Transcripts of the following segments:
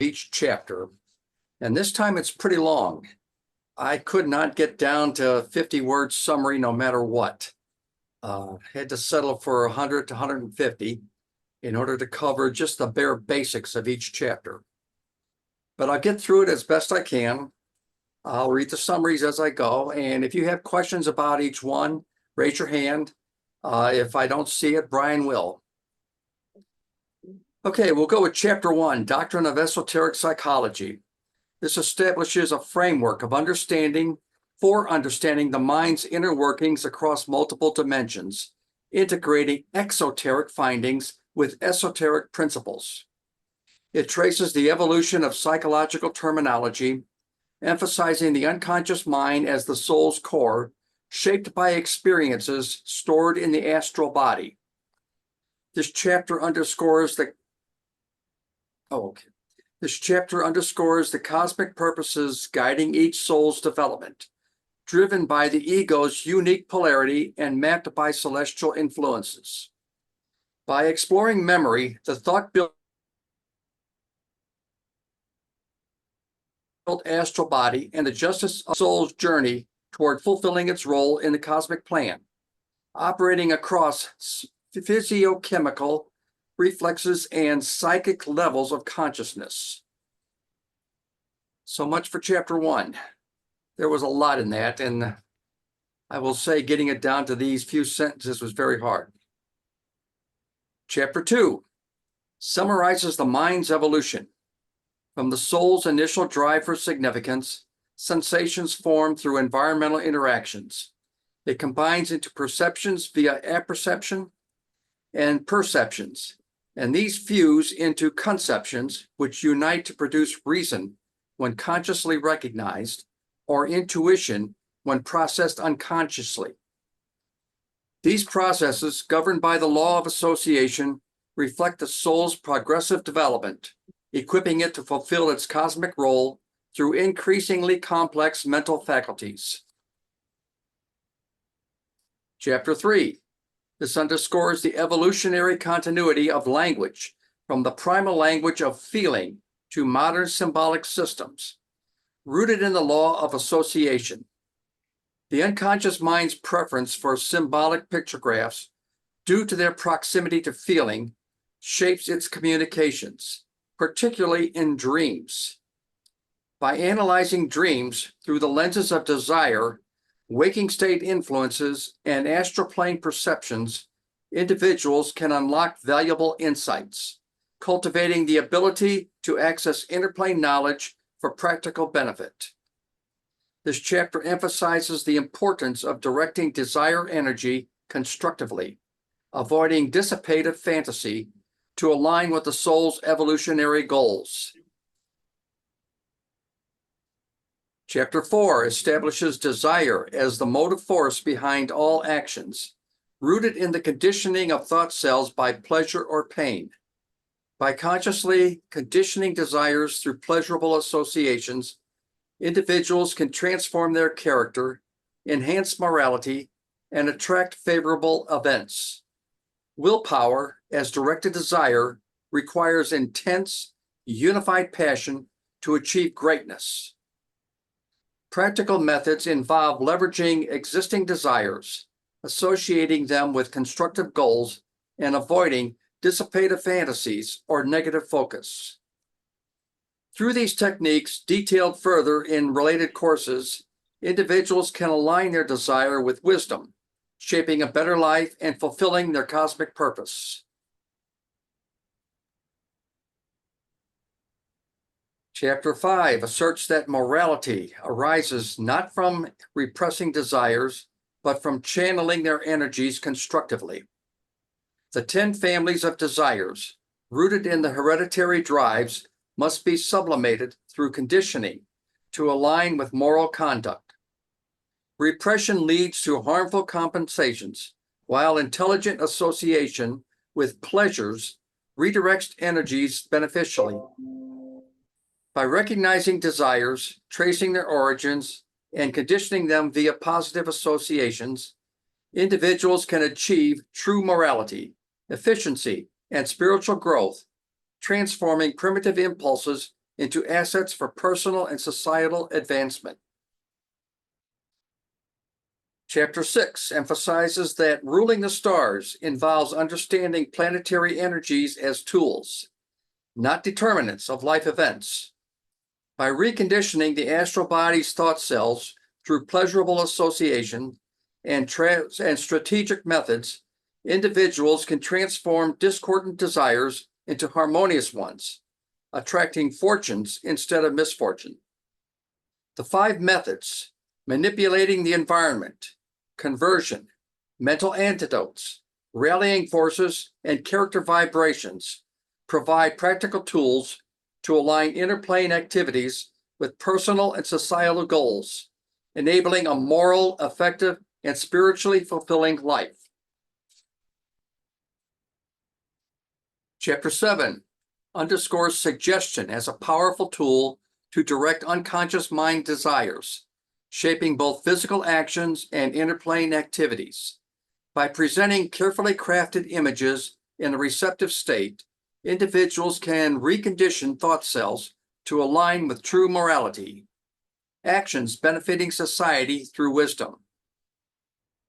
each chapter, and this time it's pretty long. I could not get down to 50-word summary no matter what. Had to settle for 100 to 150 in order to cover just the bare basics of each chapter. But I'll get through it as best I can. I'll read the summaries as I go, and if you have questions about each one, raise your hand. If I don't see it, Brian will. Okay, we'll go with Chapter 1, Doctrine of Esoteric Psychology. This establishes a framework of understanding for understanding the mind's inner workings across multiple dimensions, integrating exoteric findings with esoteric principles. It traces the evolution of psychological terminology, emphasizing the unconscious mind as the soul's core, shaped by experiences stored in the astral body. This chapter underscores the cosmic purposes guiding each soul's development, driven by the ego's unique polarity and mapped by celestial influences. By exploring memory, the thought-built astral body, and the justice of the soul's journey toward fulfilling its role in the cosmic plan, operating across physiochemical, reflexes, and psychic levels of consciousness. So much for Chapter 1. There was a lot in that, and I will say getting it down to these few sentences was very hard. Chapter 2 summarizes the mind's evolution. From the soul's initial drive for significance, sensations form through environmental interactions. It combines into perceptions via apperception and perceptions, and these fuse into conceptions which unite to produce reason when consciously recognized, or intuition when processed unconsciously. These processes, governed by the law of association, reflect the soul's progressive development, equipping it to fulfill its cosmic role through increasingly complex mental faculties. Chapter 3. This underscores the evolutionary continuity of language from the primal language of feeling to modern symbolic systems, rooted in the law of association. The unconscious mind's preference for symbolic pictographs, due to their proximity to feeling, shapes its communications, particularly in dreams. By analyzing dreams through the lenses of desire, waking state influences, and astral plane perceptions, individuals can unlock valuable insights, cultivating the ability to access interplane knowledge for practical benefit. This chapter emphasizes the importance of directing desire energy constructively, avoiding dissipative fantasy to align with the soul's evolutionary goals. Chapter 4 establishes desire as the motive force behind all actions, rooted in the conditioning of thought cells by pleasure or pain. By consciously conditioning desires through pleasurable associations, individuals can transform their character, enhance morality, and attract favorable events. Willpower, as directed desire, requires intense, unified passion to achieve greatness. Practical methods involve leveraging existing desires, associating them with constructive goals, and avoiding dissipative fantasies or negative focus. Through these techniques, detailed further in related courses, individuals can align their desire with wisdom, shaping a better life and fulfilling their cosmic purpose. Chapter 5 asserts that morality arises not from repressing desires, but from channeling their energies constructively. The 10 families of desires, rooted in the hereditary drives, must be sublimated through conditioning to align with moral conduct. Repression leads to harmful compensations, while intelligent association with pleasures redirects energies beneficially. By recognizing desires, tracing their origins, and conditioning them via positive associations, individuals can achieve true morality, efficiency, and spiritual growth, transforming primitive impulses into assets for personal and societal advancement. Chapter 6 emphasizes that ruling the stars involves understanding planetary energies as tools, not determinants of life events. By reconditioning the astral body's thought cells through pleasurable association and strategic methods, individuals can transform discordant desires into harmonious ones, attracting fortunes instead of misfortune. The 5 methods: manipulating the environment, conversion, mental antidotes, rallying forces, and character vibrations provide practical tools to align interplane activities with personal and societal goals, enabling a moral, effective, and spiritually fulfilling life. Chapter 7 underscores suggestion as a powerful tool to direct unconscious mind desires, shaping both physical actions and interplane activities. By presenting carefully crafted images in a receptive state, individuals can recondition thought cells to align with true morality, actions benefiting society through wisdom.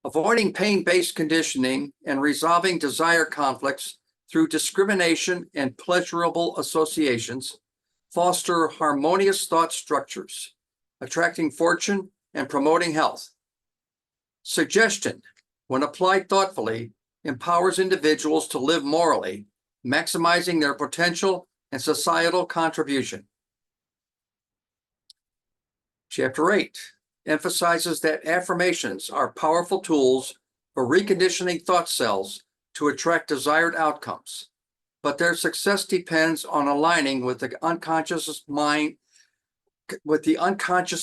Avoiding pain-based conditioning and resolving desire conflicts through discrimination and pleasurable associations foster harmonious thought structures, attracting fortune and promoting health. Suggestion, when applied thoughtfully, empowers individuals to live morally, maximizing their potential and societal contribution. Chapter 8 emphasizes that affirmations are powerful tools for reconditioning thought cells to attract desired outcomes, but their success depends on aligning with the unconscious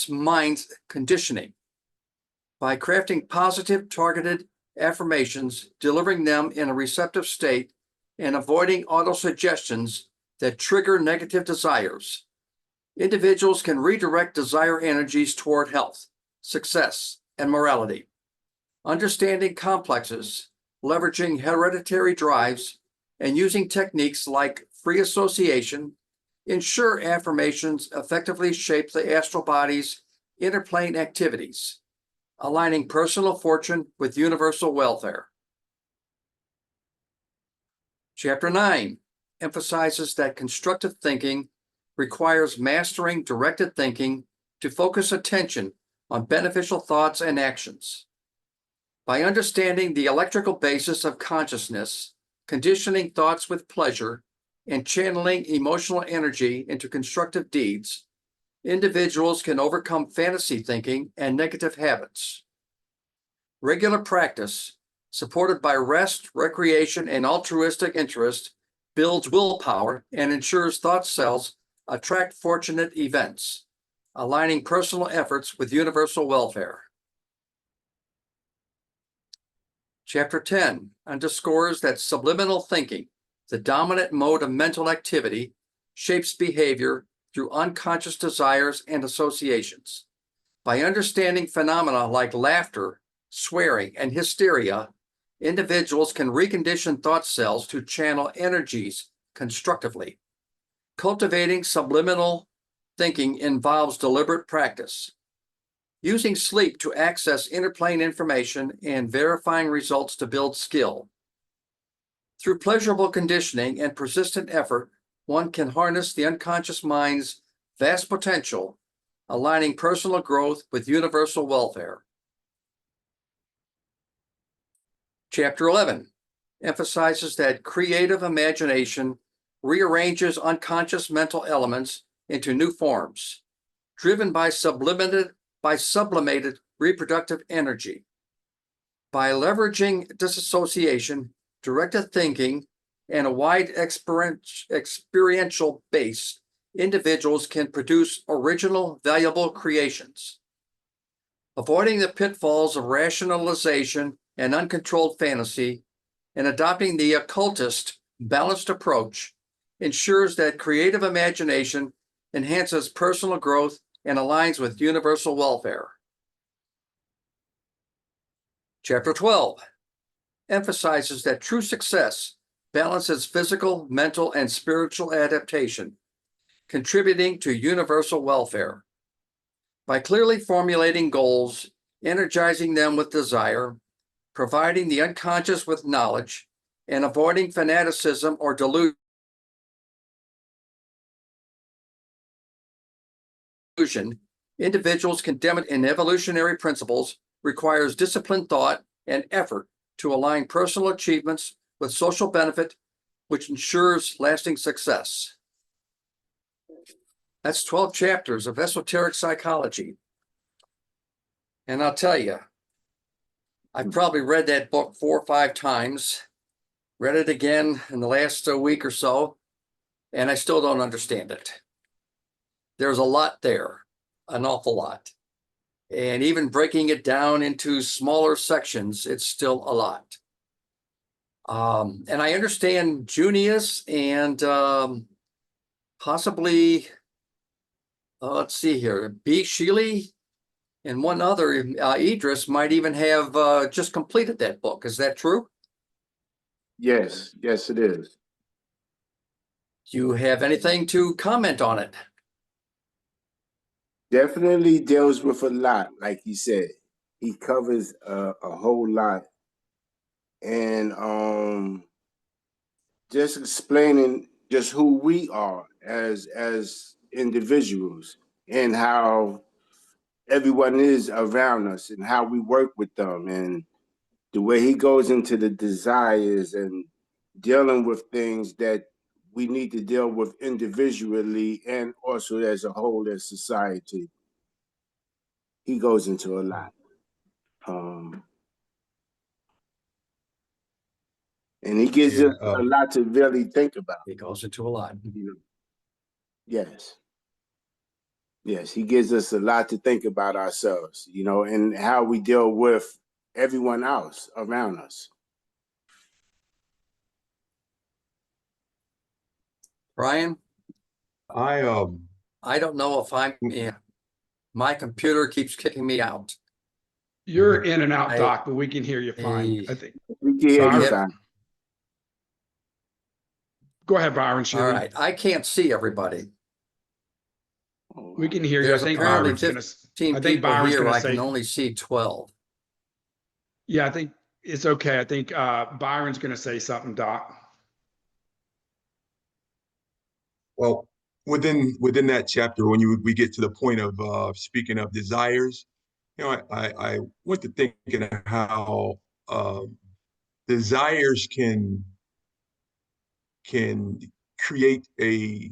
mind's conditioning. By crafting positive, targeted affirmations, delivering them in a receptive state, and avoiding autosuggestions that trigger negative desires, individuals can redirect desire energies toward health, success, and morality. Understanding complexes, leveraging hereditary drives, and using techniques like free association ensure affirmations effectively shape the astral body's interplane activities, aligning personal fortune with universal welfare. Chapter 9 emphasizes that constructive thinking requires mastering directed thinking to focus attention on beneficial thoughts and actions. By understanding the electrical basis of consciousness, conditioning thoughts with pleasure, and channeling emotional energy into constructive deeds, individuals can overcome fantasy thinking and negative habits. Regular practice, supported by rest, recreation, and altruistic interest, builds willpower and ensures thought cells attract fortunate events, aligning personal efforts with universal welfare. Chapter 10 underscores that subliminal thinking, the dominant mode of mental activity, shapes behavior through unconscious desires and associations. By understanding phenomena like laughter, swearing, and hysteria, individuals can recondition thought cells to channel energies constructively. Cultivating subliminal thinking involves deliberate practice, using sleep to access interplane information and verifying results to build skill. Through pleasurable conditioning and persistent effort, one can harness the unconscious mind's vast potential, aligning personal growth with universal welfare. Chapter 11 emphasizes that creative imagination rearranges unconscious mental elements into new forms, driven by sublimated reproductive energy. By leveraging disassociation, directed thinking, and a wide experiential base, individuals can produce original, valuable creations. Avoiding the pitfalls of rationalization and uncontrolled fantasy, and adopting the occultist, balanced approach ensures that creative imagination enhances personal growth and aligns with universal welfare. Chapter 12 emphasizes that true success balances physical, mental, and spiritual adaptation, contributing to universal welfare. By clearly formulating goals, energizing them with desire, providing the unconscious with knowledge, and avoiding fanaticism or delusion, individuals can demonstrate in evolutionary principles requires disciplined thought and effort to align personal achievements with social benefit, which ensures lasting success. That's 12 chapters of esoteric psychology. And I'll tell you, I've probably read that book 4 or 5 times, read it again in the last week or so, and I still don't understand it. There's a lot there, an awful lot. And even breaking it down into smaller sections, it's still a lot. And I understand Junius and possibly, let's see here, B. Sheely and one other, Idris, might even have just completed that book. Is that true? Yes, yes, it is. Do you have anything to comment on it? Definitely deals with a lot, like he said. He covers a whole lot. And just explaining just who we are as individuals and how everyone is around us and how we work with them, and the way he goes into the desires and dealing with things that we need to deal with individually and also as a whole as society. He goes into a lot. And he gives us a lot to really think about. He goes into a lot. You know? Yes. Yes, he gives us a lot to think about ourselves, you know, and how we deal with everyone else around us. Brian? I don't know if I'm in. My computer keeps kicking me out. You're in and out, Doc, but we can hear you fine, I think. We can hear you fine. Go ahead, Byron. All right. I can't see everybody. We can hear you. There's I think apparently Byron's 15 people here. I can only see 12. Yeah, I think it's okay. I think Byron's going to say something, Doc. Well, within that chapter, when we get to the point of speaking of desires, you know, I went to thinking of how desires can create a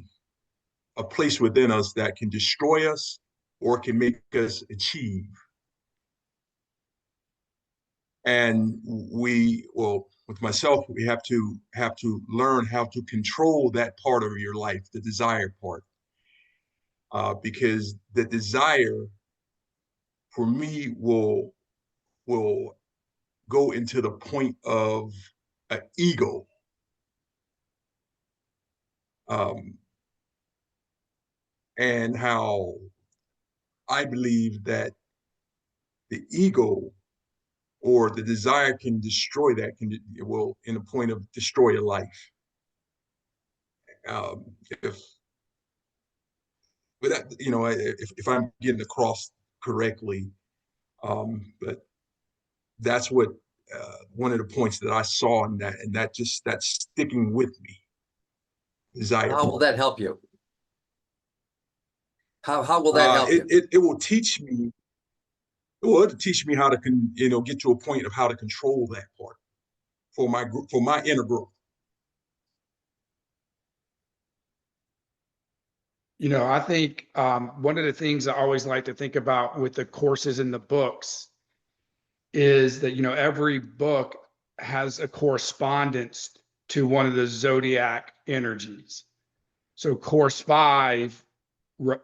place within us that can destroy us or can make us achieve. And with myself, we have to learn how to control that part of your life, the desire part, because the desire, for me, will go into the point of an ego. And how I believe that the ego or the desire can destroy that, will in a point of destroy a life. But that, you know, if I'm getting across correctly, but that's what one of the points that I saw in that, and that's sticking with me. Desire. How will that help you? How will that help you? It will teach me. Well, it'll teach me how to get to a point of how to control that part for my inner growth. You know, I think one of the things I always like to think about with the courses in the books is that, you know, every book has a correspondence to one of the zodiac energies. So course 5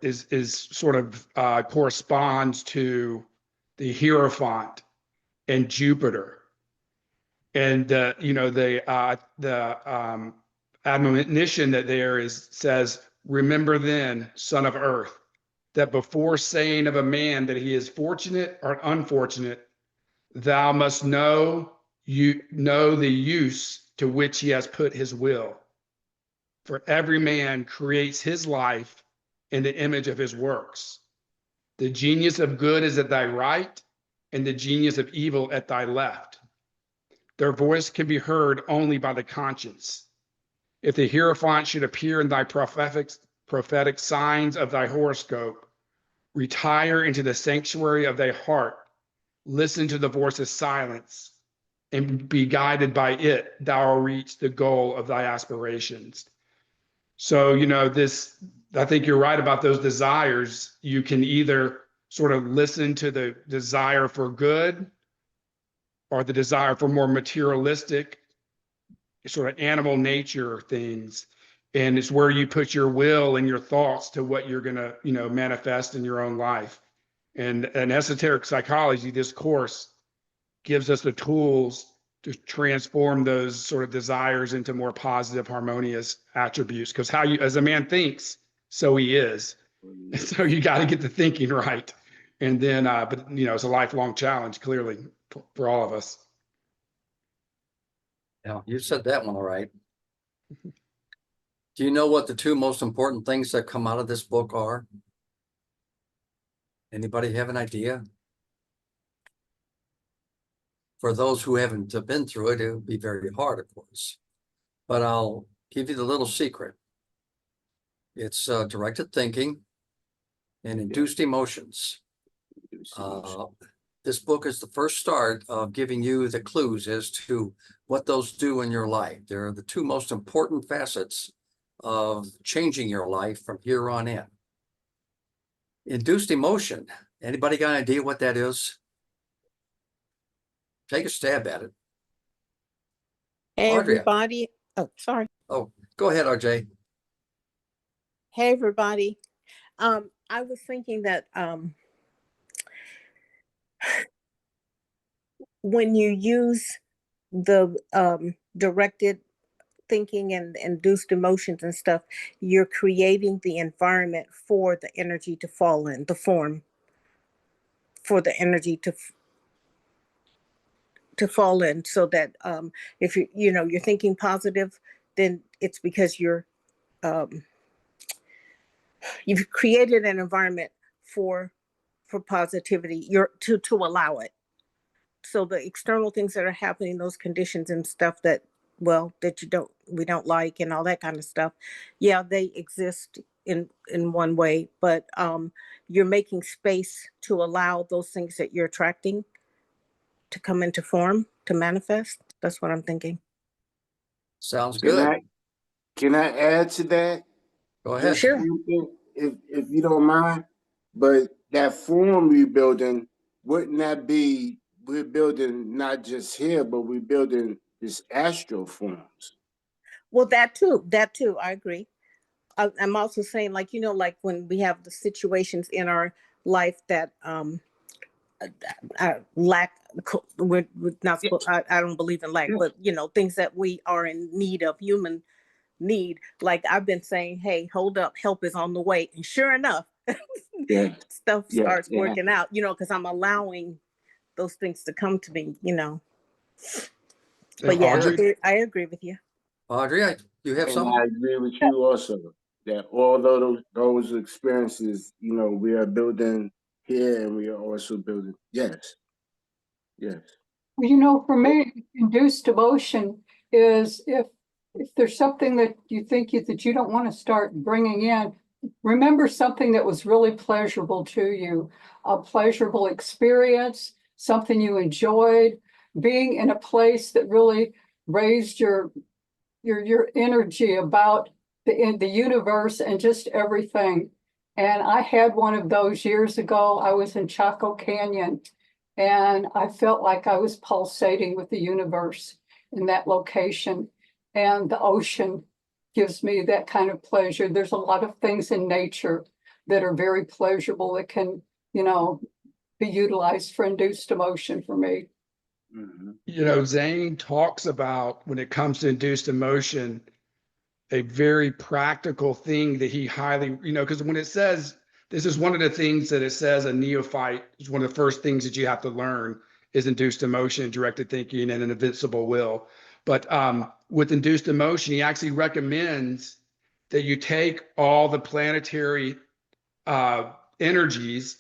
is sort of corresponds to the Hierophant and Jupiter. And you know, the admonition that there says, remember then, son of earth, that before saying of a man that he is fortunate or unfortunate, thou must know the use to which he has put his will. For every man creates his life in the image of his works. The genius of good is at thy right, and the genius of evil at thy left. Their voice can be heard only by the conscience. If the Hierophant should appear in thy prophetic signs of thy horoscope, retire into the sanctuary of thy heart, listen to the voice of silence, and be guided by it, thou will reach the goal of thy aspirations. So, I think you're right about those desires. You can either sort of listen to the desire for good or the desire for more materialistic, sort of animal nature things. And it's where you put your will and your thoughts to what you're going to, manifest in your own life. And esoteric psychology, this course gives us the tools to transform those sort of desires into more positive, harmonious attributes. Because as a man thinks, so he is. So you got to get the thinking right. And then, but it's a lifelong challenge, clearly, for all of us. Yeah, you said that one all right. Do you know what the two most important things that come out of this book are? Anybody have an idea? For those who haven't been through it, it would be very hard, of course. But I'll give you the little secret. It's directed thinking and induced emotions. This book is the first start of giving you the clues as to what those do in your life. They're the two most important facets of changing your life from here on in. Induced emotion. Anybody got an idea what that is? Take a stab at it. Hey, Audrey. everybody. Oh, sorry. Oh, go ahead, RJ. Hey, everybody. I was thinking that when you use the directed thinking and induced emotions and stuff, you're creating the environment for the energy to fall in, the form for the energy to fall in, so that if you're thinking positive, then it's because you've created an environment for positivity, to allow it. So the external things that are happening, those conditions and stuff that we don't like and all that kind of stuff, yeah, they exist in one way, but you're making space to allow those things that you're attracting to come into form, to manifest. That's what I'm thinking. Sounds Can good. can I add to that? Go ahead. Sure. If you don't mind. But that form we're building, wouldn't that be, we're building not just here, but we're building this astral forms. Well, that too, I agree. I'm also saying, like when we have the situations in our life that lack, we're not supposed, I don't believe in lack, but things that we are in need of, human need. Like I've been saying, hey, hold up, help is on the way. And sure enough, stuff starts working out, because I'm allowing those things to come to me, But yeah, Audrey? I agree with you. Audrey, you have And something? I agree with you also, that although those experiences, we are building here and we are also building. Yes. Well, for me, induced emotion is if there's something that you think that you don't want to start bringing in, remember something that was really pleasurable to you, a pleasurable experience, something you enjoyed, being in a place that really raised your energy about the universe and just everything. And I had one of those years ago. I was in Chaco Canyon, and I felt like I was pulsating with the universe in that location. And the ocean gives me that kind of pleasure. There's a lot of things in nature that are very pleasurable that can, be utilized for induced emotion for me. Mm-hmm. Zane talks about, when it comes to induced emotion, a very practical thing that he highly, because when it says, this is one of the things that it says a neophyte is one of the first things that you have to learn is induced emotion, directed thinking, and an invincible will. But with induced emotion, he actually recommends that you take all the planetary energies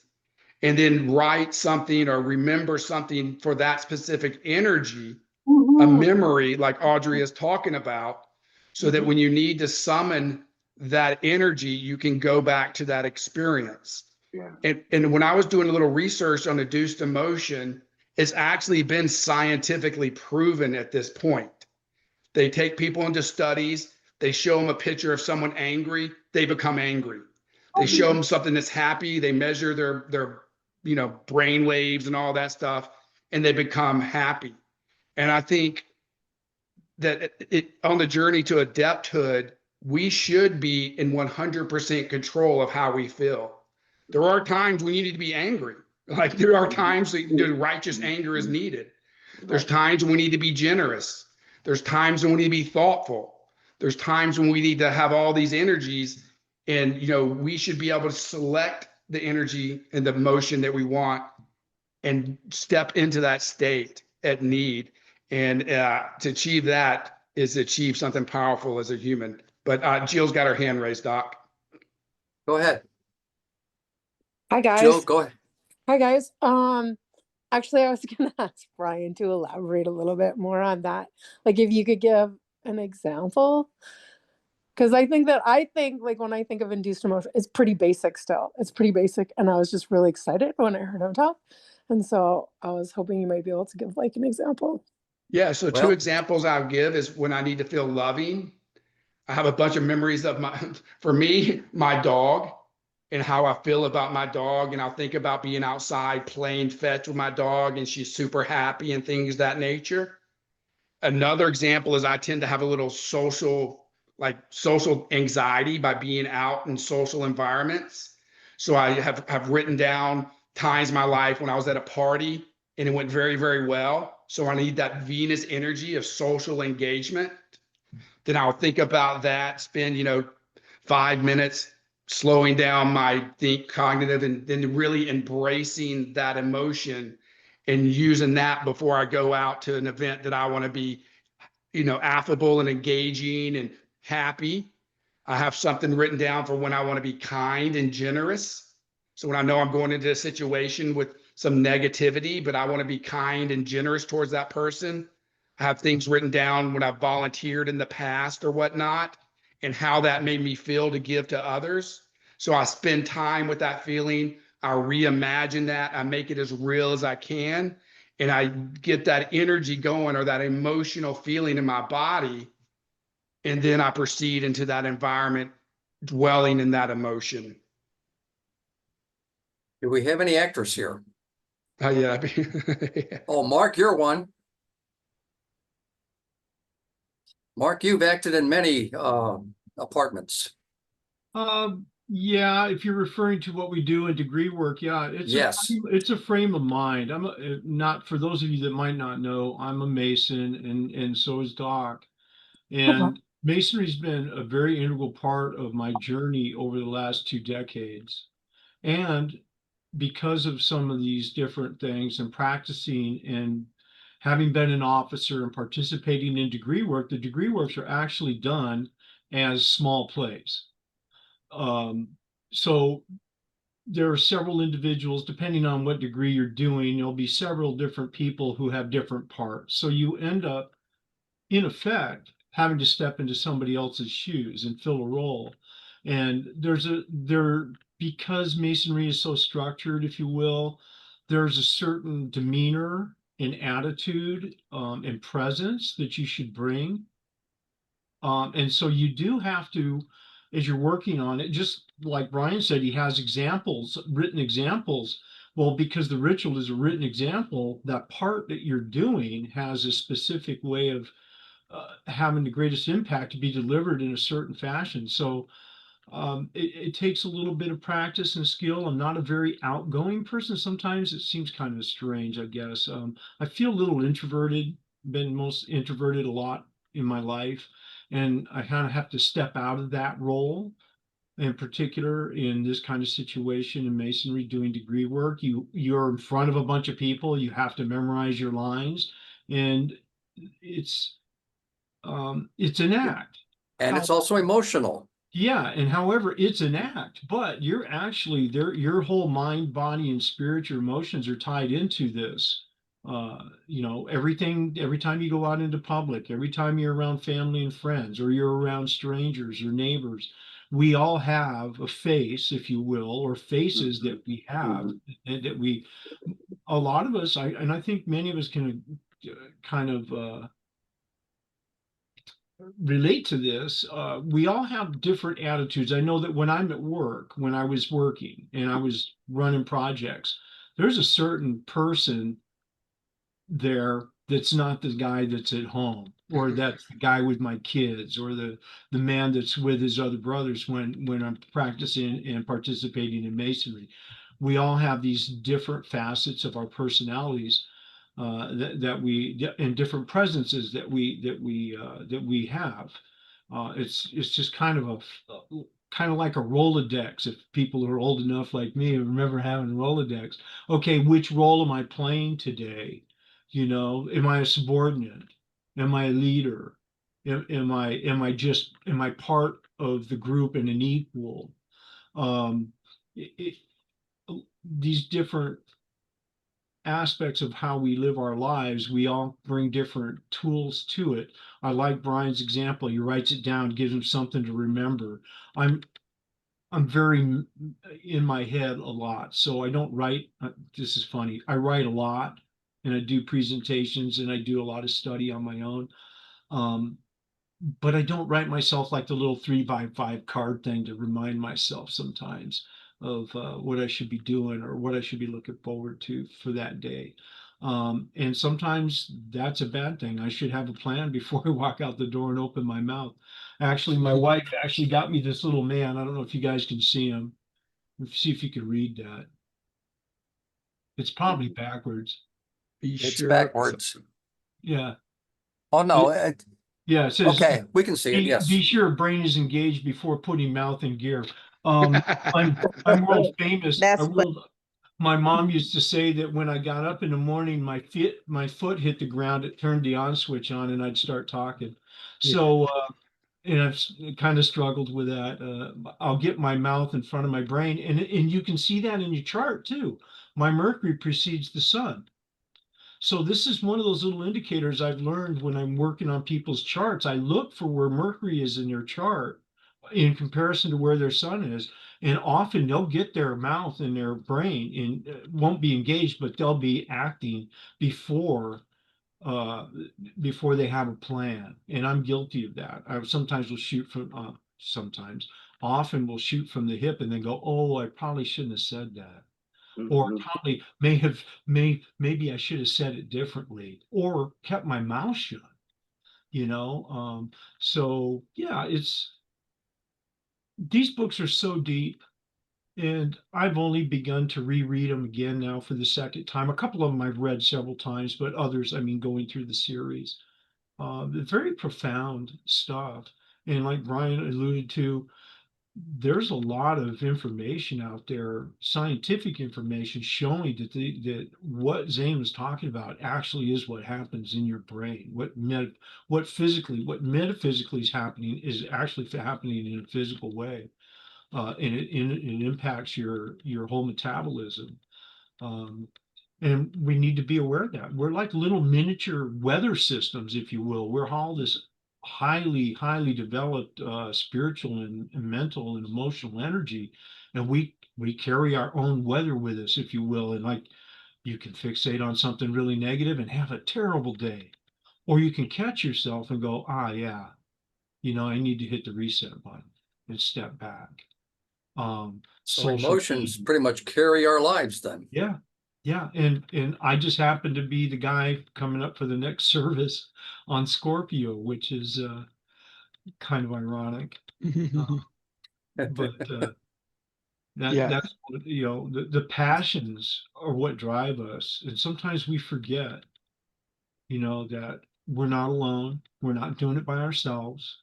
and then write something or remember something for that specific energy, a Mhm. memory like Audrey is talking about, so that when you need to summon that energy, you can go back to that experience. Yeah. And when I was doing a little research on induced emotion, it's actually been scientifically proven at this point. They take people into studies, they show them a picture of someone angry, they become angry. They show them something that's happy, they measure their brain waves and all that stuff, and they become happy. And I think that on the journey to adepthood, we should be in 100% control of how we feel. There are times we need to be angry. Like there are times that righteous anger is needed. There's times when we need to be generous. There's times when we need to be thoughtful. There's times when we need to have all these energies, and we should be able to select the energy and the emotion that we want and step into that state at need. And to achieve that is to achieve something powerful as a human. But Jill's got her hand raised, Doc. Go ahead, Hi Jill, guys. go ahead. Hi guys. Actually I was gonna ask Brian to elaborate a little bit more on that. Like if you could give an example. Because I think like when I think of induced emotion, it's pretty basic still. It's pretty basic. And I was just really excited when I heard him talk. And so I was hoping you might be able to give like an example. Yeah, so two Well- examples I'll give is when I need to feel loving. I have a bunch of memories of for me, my dog and how I feel about my dog. And I'll think about being outside playing fetch with my dog and she's super happy and things of that nature. Another example is I tend to have a little social anxiety by being out in social environments. So I have written down times in my life when I was at a party and it went very, very well. So I need that Venus energy of social engagement. Then I'll think about that, spend 5 minutes slowing down my cognitive and then really embracing that emotion and using that before I go out to an event that I want to be affable and engaging and happy. I have something written down for when I want to be kind and generous. So when I know I'm going into a situation with some negativity, but I want to be kind and generous towards that person, I have things written down when I've volunteered in the past or whatnot, and how that made me feel to give to others. So I spend time with that feeling. I reimagine that. I make it as real as I can. And I get that energy going or that emotional feeling in my body. And then I proceed into that environment, dwelling in that emotion. Do we have any actors here? Yeah. Oh, Mark, you're one. Mark, you've acted in many apartments. Yeah, if you're referring to what we do in degree work, yeah, Yes. it's a frame of mind. Not for those of you that might not know, I'm a Mason and so is Doc. And Masonry's been a very integral part of my journey over the last 2 decades. And because of some of these different things and practicing and having been an officer and participating in degree work, the degree works are actually done as small plays. So there are several individuals, depending on what degree you're doing, there'll be several different people who have different parts. So you end up, in effect, having to step into somebody else's shoes and fill a role. And because Masonry is so structured, if you will, there's a certain demeanor and attitude and presence that you should bring. And so you do have to, as you're working on it, just like Brian said, he has examples, written examples. Well, because the ritual is a written example, that part that you're doing has a specific way of having the greatest impact to be delivered in a certain fashion. So it takes a little bit of practice and skill. I'm not a very outgoing person. Sometimes it seems kind of strange, I guess. I feel a little introverted, been most introverted a lot in my life. And I kind of have to step out of that role, in particular in this kind of situation in Masonry doing degree work. You're in front of a bunch of people, you have to memorize your lines, and it's an act. And it's also emotional. Yeah, and however, it's an act, but you're actually there, your whole mind, body, and spirit, your emotions are tied into this. You know, everything, every time you go out into public, every time you're around family and friends, or you're around strangers or neighbors, we all have a face, if you will, or faces that we have, and that we, a lot of us, and I think many of us can kind of relate to this. We all have different attitudes. I know that when I'm at work, when I was working and I was running projects, there's a certain person there that's not the guy that's at home, or that's the guy with my kids, or the man that's with his other brothers when I'm practicing and participating in masonry. We all have these different facets of our personalities, that we, and different presences that we have. It's just kind of kind of like a Rolodex. If people are old enough like me remember having a Rolodex, okay, which role am I playing today? You know, am I a subordinate? Am I a leader? Am I part of the group and an equal? Um, it, these different aspects of how we live our lives, we all bring different tools to it. I like Brian's example. He writes it down, gives him something to remember. I'm I'm very in my head a lot, so I don't write. This is funny. I write a lot, and I do presentations, and I do a lot of study on my own. Um, but I don't write myself like the little 3x5 card thing to remind myself sometimes of what I should be doing or what I should be looking forward to for that day. And sometimes that's a bad thing. I should have a plan before I walk out the door and open my mouth. Actually, my wife actually got me this little man. I don't know if you guys can see him. See if you can read that. It's probably backwards. Be It's sure. backwards. Yeah. Oh, no. Yeah, it says, Okay, we can see it. Yes. be sure brain is engaged before putting mouth in gear. Um, I'm world famous. That's what. My mom used to say that when I got up in the morning, my foot hit the ground, it turned the on switch on, and I'd start talking. So, and I've kind of struggled with that. I'll get my mouth in front of my brain, and you can see that in your chart too. My Mercury precedes the sun. So this is one of those little indicators I've learned when I'm working on people's charts. I look for where Mercury is in their chart in comparison to where their sun is. And often they'll get their mouth and their brain and won't be engaged, but they'll be acting before uh, before they have a plan. And I'm guilty of that. I sometimes will shoot from sometimes, often will shoot from the hip and then go, oh, I probably shouldn't have said that, or probably maybe I should have said it differently or kept my mouth shut, you know. So yeah, it's, these books are so deep, and I've only begun to reread them again now for the second time. A couple of them I've read several times, but others, I mean, going through the series, very profound stuff. And like Brian alluded to, there's a lot of information out there, scientific information showing that what Zane was talking about actually is what happens in your brain. What metaphysically is happening is actually happening in a physical way, and it impacts your whole metabolism. Um, and we need to be aware of that. We're like little miniature weather systems, if you will. We're all this highly developed spiritual and mental and emotional energy, and we carry our own weather with us, if you will. And like, you can fixate on something really negative and have a terrible day, or you can catch yourself and go, ah, yeah, you know, I need to hit the reset button and step back. So Social emotions media. pretty much carry our lives then. Yeah. Yeah. And I just happened to be the guy coming up for the next service on Scorpio, which is kind of ironic. But Yeah. that's you know, the passions are what drive us. And sometimes we forget, you know, that we're not alone. We're not doing it by ourselves.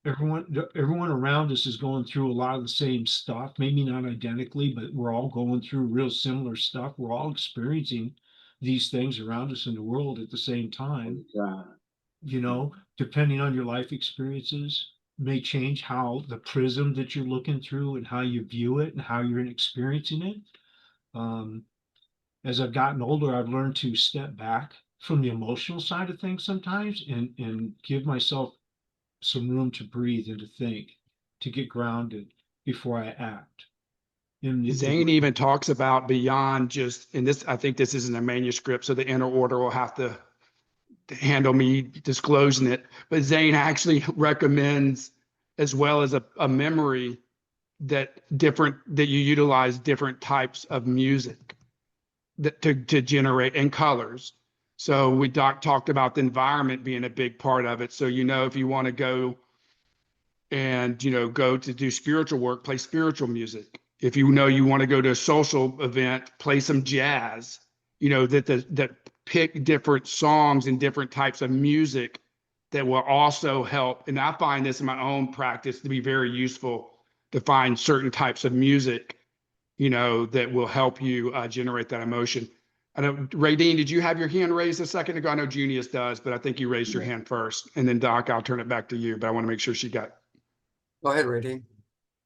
Everyone around us is going through a lot of the same stuff, maybe not identically, but we're all going through real similar stuff. We're all experiencing these things around us in the world at the same time, you know, depending on your life experiences, may change how the prism that you're looking through and how you view it and how you're experiencing it. As I've gotten older, I've learned to step back from the emotional side of things sometimes and give myself some room to breathe and to think, to get grounded before I act. Zane even talks about beyond just, and this, I think this isn't a manuscript, so the inner order will have to handle me disclosing it. But Zane actually recommends, as well as a memory, that you utilize different types of music to generate, and colors. So we talked about the environment being a big part of it. So, if you want to go and, go to do spiritual work, play spiritual music. If you want to go to a social event, play some jazz, that pick different songs and different types of music that will also help. And I find this in my own practice to be very useful, to find certain types of music, that will help you generate that emotion. I know, Radine, did you have your hand raised a second ago? I know Junius does, but I think you raised your hand first. And then Doc, I'll turn it back to you, but I want to make sure she got. Go ahead, Radine.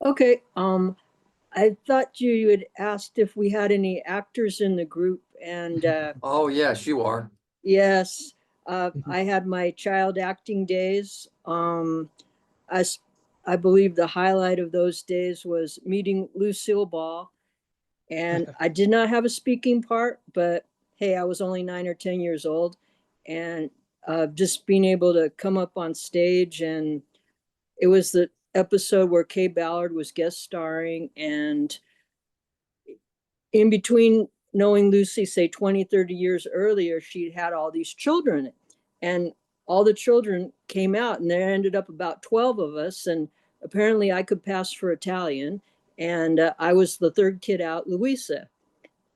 Okay, I thought you had asked if we had any actors in the group, and Oh, yes, you are. yes, I had my child acting days. I believe the highlight of those days was meeting Lucille Ball, and I did not have a speaking part, but hey, I was only 9 or 10 years old, and just being able to come up on stage, and it was the episode where Kay Ballard was guest starring, and in between knowing Lucy, say 20, 30 years earlier, she'd had all these children, and all the children came out, and there ended up about 12 of us. And apparently I could pass for Italian. And I was the third kid out, Louisa.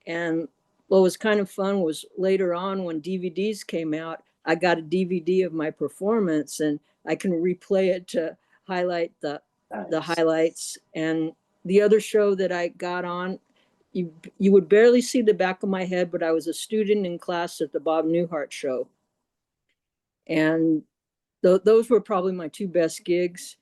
And what was kind of fun was later on when DVDs came out, I got a DVD of my performance, and I can replay it to highlight the highlights. And the other show that I got on, you would barely see the back of my head, but I was a student in class at the Bob Newhart show. And those were probably my two best gigs.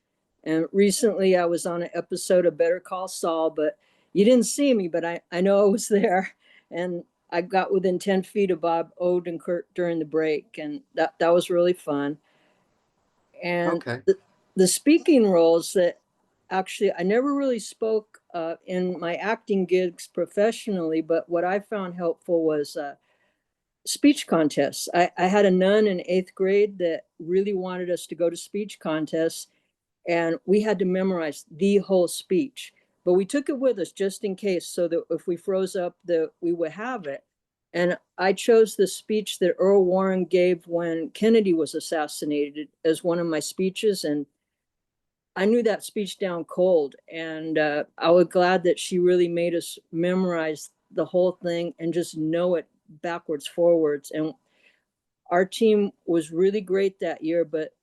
And recently I was on an episode of Better Call Saul, but you didn't see me, but I know I was there. And I got within 10 feet of Bob Odenkirk during the break. And that was really fun. And Okay. the speaking roles that actually, I never really spoke in my acting gigs professionally, but what I found helpful was speech contests. I had a nun in 8th grade that really wanted us to go to speech contests, and we had to memorize the whole speech. But we took it with us just in case, so that if we froze up, that we would have it. And I chose the speech that Earl Warren gave when Kennedy was assassinated as one of my speeches, and I knew that speech down cold, and I was glad that she really made us memorize the whole thing and just know it backwards, forwards. And our team was really great that year, but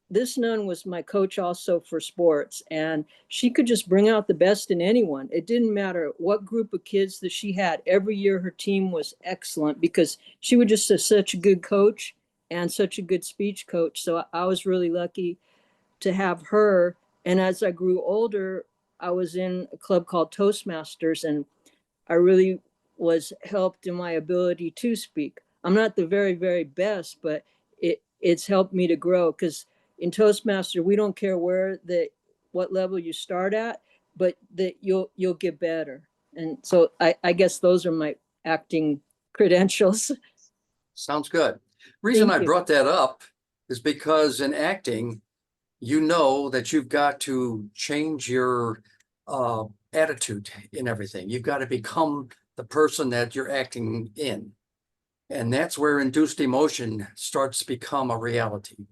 this nun was my coach also for sports, and she could just bring out the best in anyone. It didn't matter what group of kids that she had. Every year her team was excellent because she was just such a good coach and such a good speech coach. So I was really lucky to have her. And as I grew older, I was in a club called Toastmasters, and I really was helped in my ability to speak. I'm not the very, very best, but it's helped me to grow, because in Toastmaster, we don't care what level you start at, but that you'll get better. And so I guess those are my acting credentials. Sounds good. Reason Thank I you. brought that up is because in acting, you know that you've got to change your attitude in everything. You've got to become the person that you're acting in. And that's where induced emotion starts to become a reality.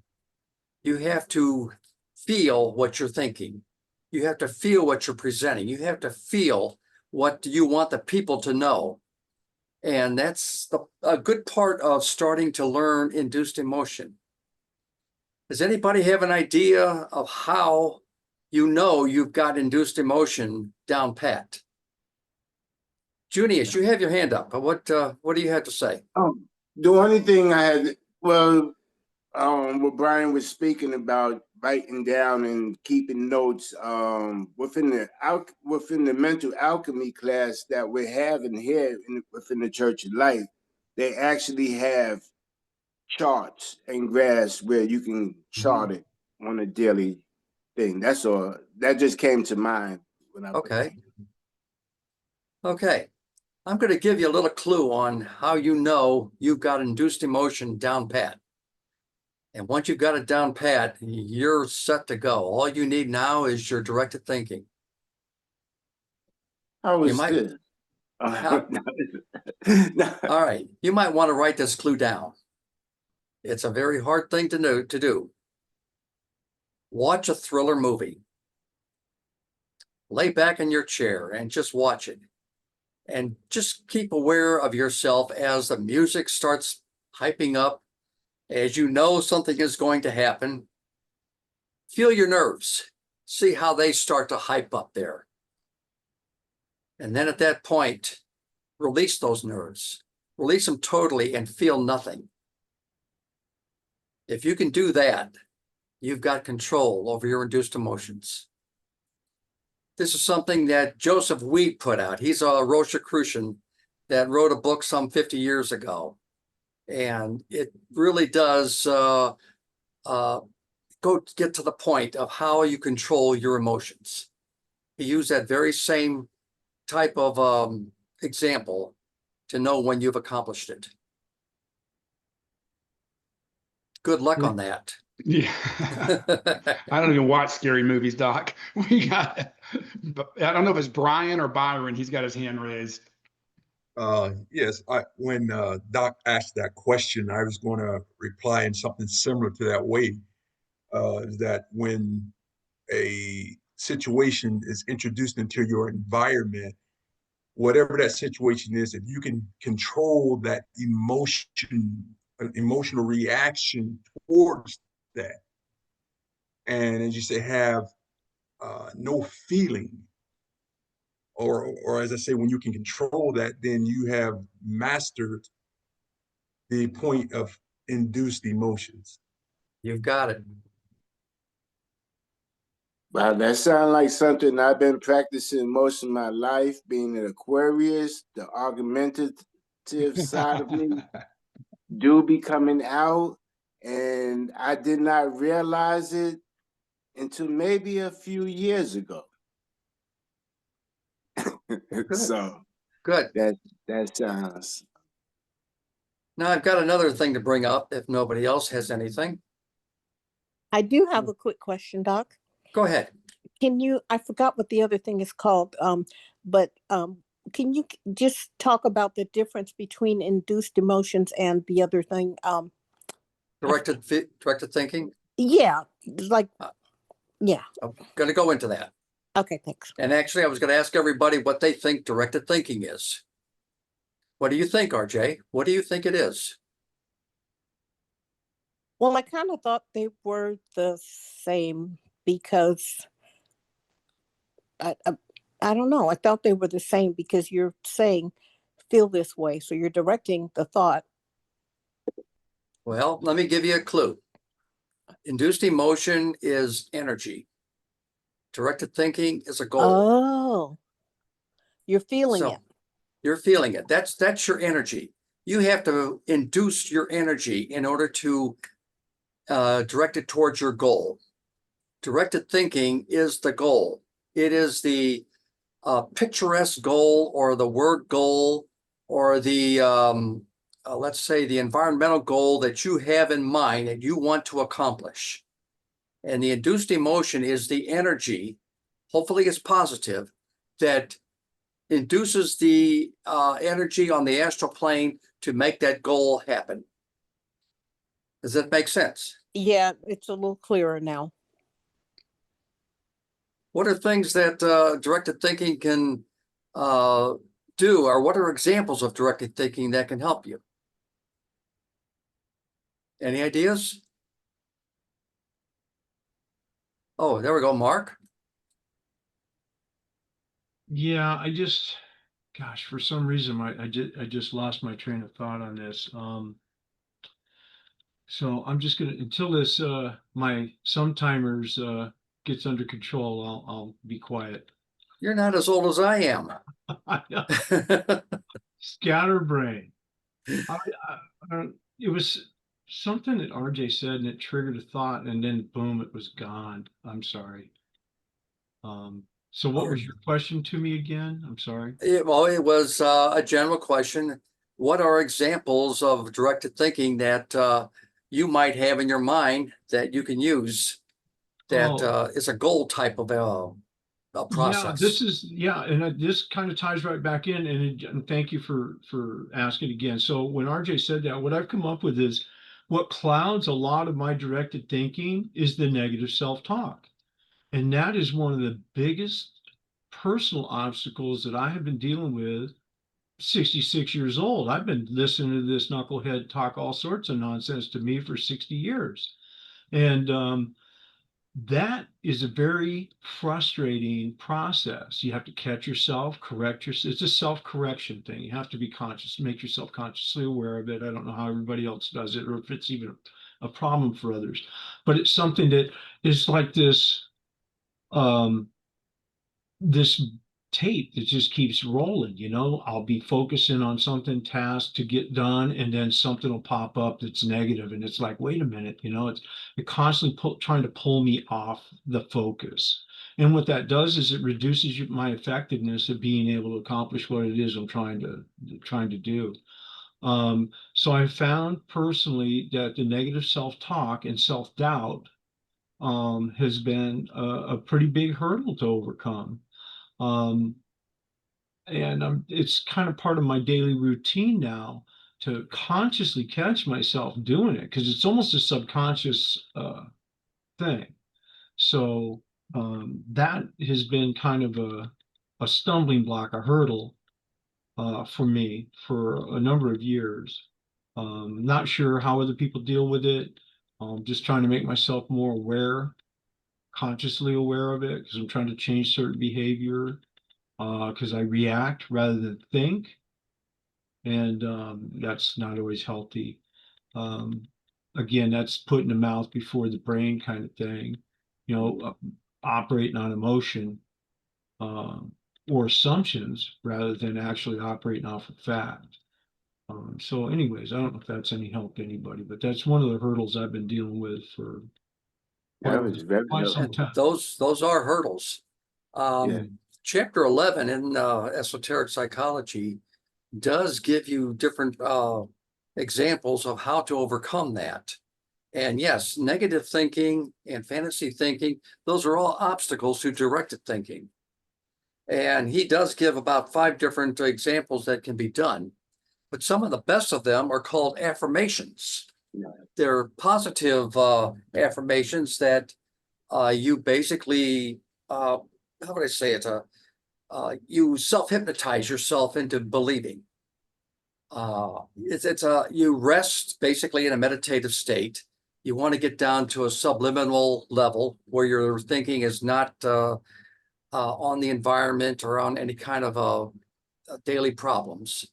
You have to feel what you're thinking. You have to feel what you're presenting. You have to feel what you want the people to know. And that's a good part of starting to learn induced emotion. Does anybody have an idea of how you know you've got induced emotion down pat? Junius, you have your hand up. What do you have to say? The only thing I had, well, what Brian was speaking about, writing down and keeping notes within the mental alchemy class that we're having here within the Church of Life. They actually have charts and graphs where you can chart it on a daily thing. That's all. That just came to mind when I was Okay. Okay. I'm going to give you a little clue on how you know you've got induced emotion down pat. And once you've got it down pat, you're set to go. All you need now is your directed thinking. How You is might, this? all right, you might want to write this clue down. It's a very hard thing to do. Watch a thriller movie. Lay back in your chair and just watch it. And just keep aware of yourself as the music starts hyping up, as you know something is going to happen. Feel your nerves. See how they start to hype up there. And then at that point, release those nerves. Release them totally and feel nothing. If you can do that, you've got control over your induced emotions. This is something that Joseph Weed put out. He's a Rosicrucian that wrote a book some 50 years ago. And it really does go get to the point of how you control your emotions. He used that very same type of example to know when you've accomplished it. Good luck on that. Yeah. I don't even watch scary movies, Doc. We got, I don't know if it's Brian or Byron. He's got his hand raised. Yes, when Doc asked that question, I was going to reply in something similar to that way. Is that when a situation is introduced into your environment, whatever that situation is, if you can control that emotional reaction towards that, and as you say, have no feeling, or as I say, when you can control that, then you have mastered the point of induced emotions. You've got it. Wow, that sounds like something I've been practicing most of my life, being an Aquarius. The argumentative side of me do be coming out, and I did not realize it until maybe a few years ago. So Good. that sounds. Now I've got another thing to bring up if nobody else has anything. I do have a quick question, Doc. Go ahead. Can you, I forgot what the other thing is called, but can you just talk about the difference between induced emotions and the other thing? Directed thinking. Yeah, like, yeah. I'm going to go into that. Okay, thanks. And actually, I was going to ask everybody what they think directed thinking is. What do you think, RJ? What do you think it is? Well, I kind of thought they were the same because I don't know. I thought they were the same because you're saying feel this way, so you're directing the thought. Well, let me give you a clue. Induced emotion is energy. Directed thinking is a goal. Oh, you're feeling it. You're feeling it. That's your energy. You have to induce your energy in order to direct it towards your goal. Directed thinking is the goal. It is the picturesque goal, or the word goal, or the let's say the environmental goal that you have in mind that you want to accomplish. And the induced emotion is the energy, hopefully it's positive, that induces the energy on the astral plane to make that goal happen. Does that make sense? Yeah, it's a little clearer now. What are things that directed thinking can do, or what are examples of directed thinking that can help you? Any ideas? Oh, there we go, Mark. Yeah, gosh, for some reason, I just lost my train of thought on this. So I'm just gonna, until this my sometimers gets under control, I'll be quiet. You're not as old as I am. Scatterbrain. I, it was something that RJ said and it triggered a thought and then boom, it was gone. I'm sorry. So what was your question to me again? I'm sorry. Well, it was a general question. What are examples of directed thinking that you might have in your mind that you can use that is a goal type of a process? And this kind of ties right back in, and thank you for asking again. So when RJ said that, what I've come up with is what clouds a lot of my directed thinking is the negative self-talk. And that is one of the biggest personal obstacles that I have been dealing with 66 years old. I've been listening to this knucklehead talk all sorts of nonsense to me for 60 years. And that is a very frustrating process. You have to catch yourself, correct yourself. It's a self-correction thing. You have to be conscious, make yourself consciously aware of it. I don't know how everybody else does it or if it's even a problem for others, but it's something that is like this tape that just keeps rolling. I'll be focusing on something task to get done and then something will pop up that's negative and it's like, wait a minute, it constantly trying to pull me off the focus. And what that does is it reduces my effectiveness of being able to accomplish what it is I'm trying to do. So I found personally that the negative self-talk and self-doubt has been a pretty big hurdle to overcome. And it's kind of part of my daily routine now to consciously catch myself doing it because it's almost a subconscious thing. So that has been kind of a stumbling block, a hurdle for me for a number of years. Not sure how other people deal with it. Just trying to make myself more aware, consciously aware of it because I'm trying to change certain behavior because I react rather than think, and that's not always healthy. Again, that's putting the mouth before the brain kind of thing, operating on emotion or assumptions rather than actually operating off of fact. So anyways, I don't know if that's any help to anybody, but that's one of the hurdles I've been dealing with for That was very quite some helpful. time. Those are hurdles. Yeah. Chapter 11 in Esoteric Psychology does give you different examples of how to overcome that. And yes, negative thinking and fantasy thinking, those are all obstacles to directed thinking. And he does give about 5 different examples that can be done. But some of the best of them are called affirmations. They're positive affirmations that you basically, how would I say it? You self-hypnotize yourself into believing. You rest basically in a meditative state. You want to get down to a subliminal level where your thinking is not on the environment or on any kind of daily problems.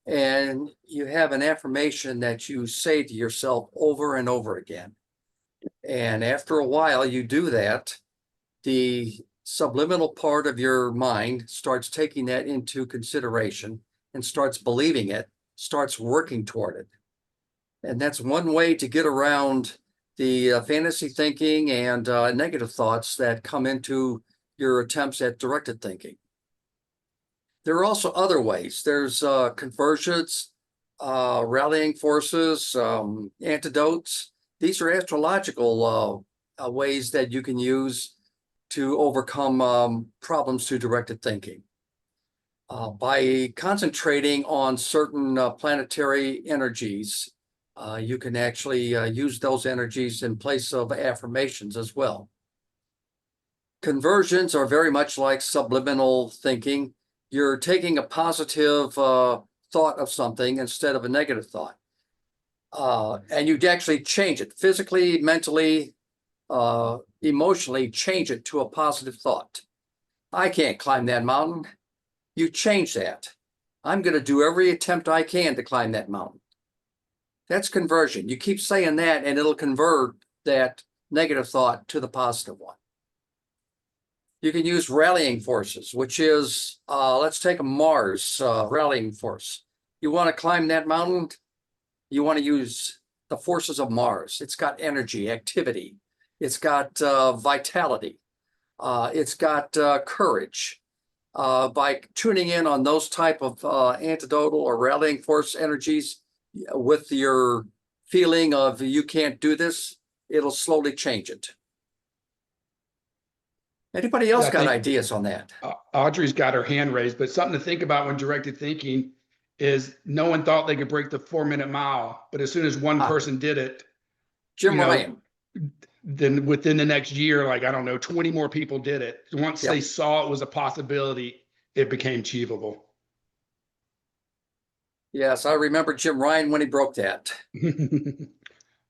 And you have an affirmation that you say to yourself over and over again. And after a while you do that, the subliminal part of your mind starts taking that into consideration and starts believing it, starts working toward it. And that's one way to get around the fantasy thinking and negative thoughts that come into your attempts at directed thinking. There are also other ways. There's conversions, rallying forces, antidotes. These are astrological ways that you can use to overcome problems to directed thinking. By concentrating on certain planetary energies, you can actually use those energies in place of affirmations as well. Conversions are very much like subliminal thinking. You're taking a positive thought of something instead of a negative thought. And you'd actually change it physically, mentally, emotionally, change it to a positive thought. I can't climb that mountain. You change that. I'm going to do every attempt I can to climb that mountain. That's conversion. You keep saying that and it'll convert that negative thought to the positive one. You can use rallying forces, which is, let's take a Mars rallying force. You want to climb that mountain, you want to use the forces of Mars. It's got energy, activity. It's got vitality. It's got courage. By tuning in on those type of antidotal or rallying force energies with your feeling of you can't do this, it'll slowly change it. Anybody else Yeah, I got think- ideas on that? Audrey's got her hand raised, but something to think about when directed thinking is no one thought they could break the 4-minute mile, but as soon as one person did it, Jim you know, Ryan. then within the next year, like, I don't know, 20 more people did it. Once Yep. they saw it was a possibility, it became achievable. Yes, I remember Jim Ryan when he broke that.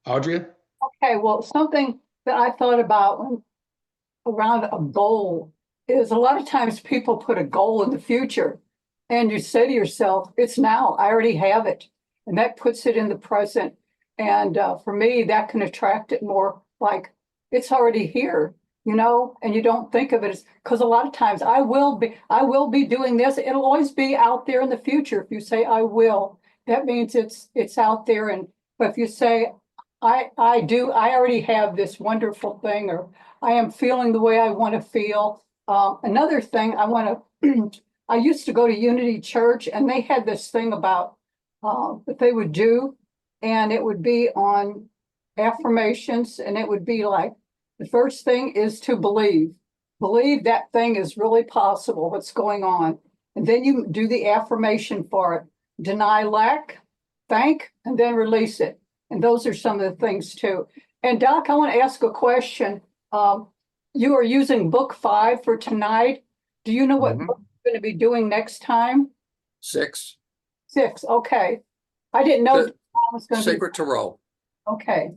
Audrey? Okay, well, something that I thought about around a goal is a lot of times people put a goal in the future and you say to yourself, it's now, I already have it. And that puts it in the present. And for me, that can attract it more like it's already here, you know, and you don't think of it as, because a lot of times I will be doing this. It'll always be out there in the future. If you say I will, that means it's out there. And but if you say I already have this wonderful thing, or I am feeling the way I want to feel. Another thing I want to, I used to go to Unity Church and they had this thing about that they would do, and it would be on affirmations, and it would be like, the first thing is to believe that thing is really possible, what's going on. And then you do the affirmation for it, deny lack, thank, and then release it. And those are some of the things too. And Doc, I want to ask a question. You are using book 5 for tonight. Do you know what book you're going to be doing next time? 6. 6, okay. I didn't know The I was going to be, Sacred Tarot. okay.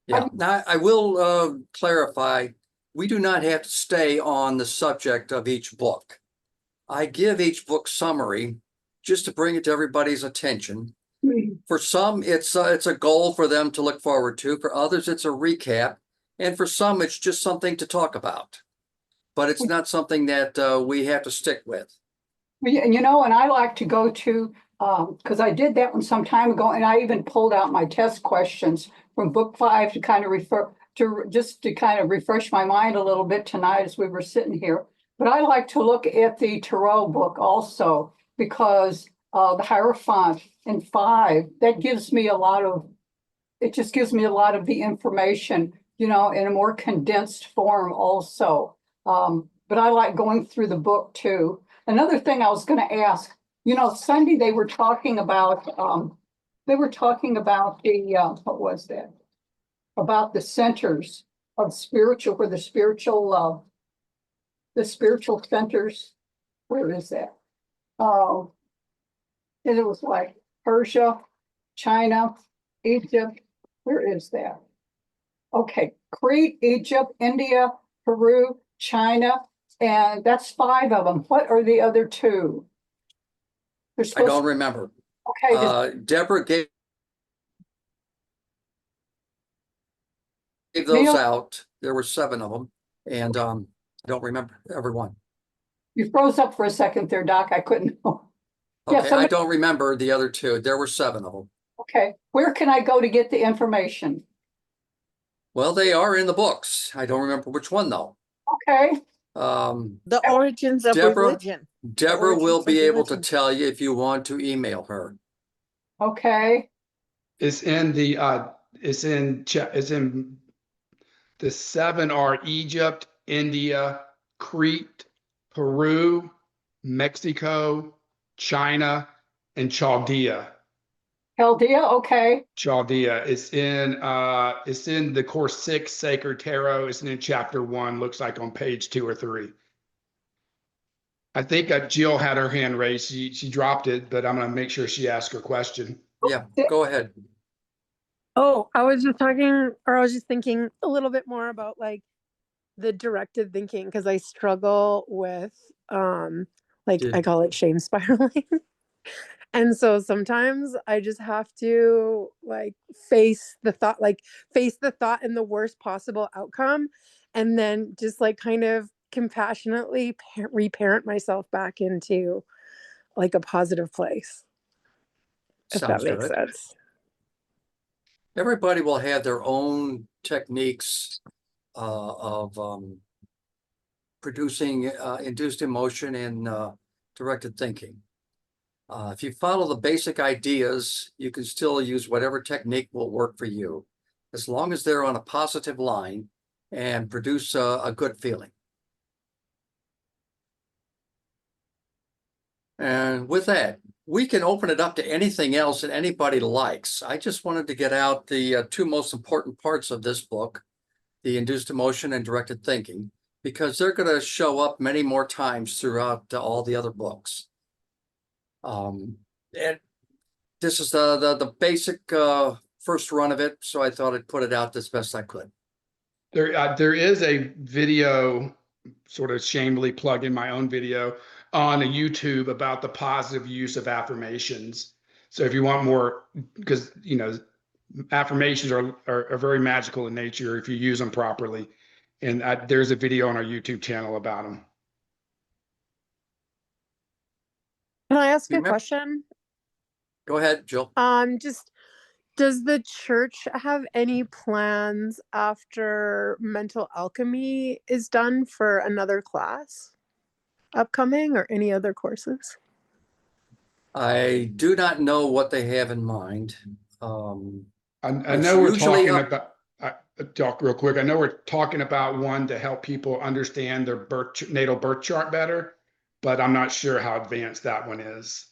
Yeah. Now I will clarify, we do not have to stay on the subject of each book. I give each book summary just to bring it to everybody's attention. For some, it's a goal for them to look forward to. For others, it's a recap. And for some, it's just something to talk about. But it's not something that we have to stick with. And you know, and I like to go to, because I did that one some time ago, and I even pulled out my test questions from book 5 to kind of refresh my mind a little bit tonight as we were sitting here. But I like to look at the Tarot book also, because the Hierophant in 5, that gives me it just gives me a lot of the information, you know, in a more condensed form also. But I like going through the book too. Another thing I was going to ask, you know, Sunday they were talking about the what was that? About the centers of spiritual, where the spiritual centers, where is that? And it was like Persia, China, Egypt. Where is that? Okay, Crete, Egypt, India, Peru, China, and that's 5 of them. What are the other 2? They're I supposed don't remember. okay, Deborah gave those Neil? out. There were 7 of them. And I don't remember everyone. you froze up for a second there, Doc. I couldn't. Okay, Yeah, somebody, I don't remember the other 2. There were 7 of them. okay. Where can I go to get the information? Well, they are in the books. I don't remember which one though. Okay, The origins of Deborah? religion. Deborah will origins of be able to religion. tell you if you want to email her. okay. It's in the it's in the 7 are Egypt, India, Crete, Peru, Mexico, China, and Chaldea. Chaldea, okay. Chaldea. It's in the course 6 Sacred Tarot. It's in chapter 1. Looks like on page 2 or 3. I think Jill had her hand raised. She dropped it, but I'm gonna make sure she asks her question. Yeah, go ahead. Oh, I was just thinking a little bit more about like the directed thinking, because I struggle with I call it shame spiraling. And so sometimes I just have to like face the thought in the worst possible outcome, and then just like kind of compassionately reparent myself back into like a positive place, if that Sounds makes good. sense. Everybody will have their own techniques of producing induced emotion and directed thinking. If you follow the basic ideas, you can still use whatever technique will work for you, as long as they're on a positive line and produce a good feeling. And with that, we can open it up to anything else that anybody likes. I just wanted to get out the two most important parts of this book, the induced emotion and directed thinking, because they're going to show up many more times throughout all the other books. And this is the basic first run of it, so I thought I'd put it out as best I could. There is a video, sort of shamefully plug in my own video on a YouTube about the positive use of affirmations. So if you want more, because affirmations are very magical in nature if you use them properly. And there's a video on our YouTube channel about them. Can I ask a Remember- question? Go ahead, Jill. Just does the church have any plans after mental alchemy is done for another class upcoming, or any other courses? I do not know what they have in mind. I It's know we're usually talking up- about, talk real quick. I know we're talking about one to help people understand their natal birth chart better, but I'm not sure how advanced that one is.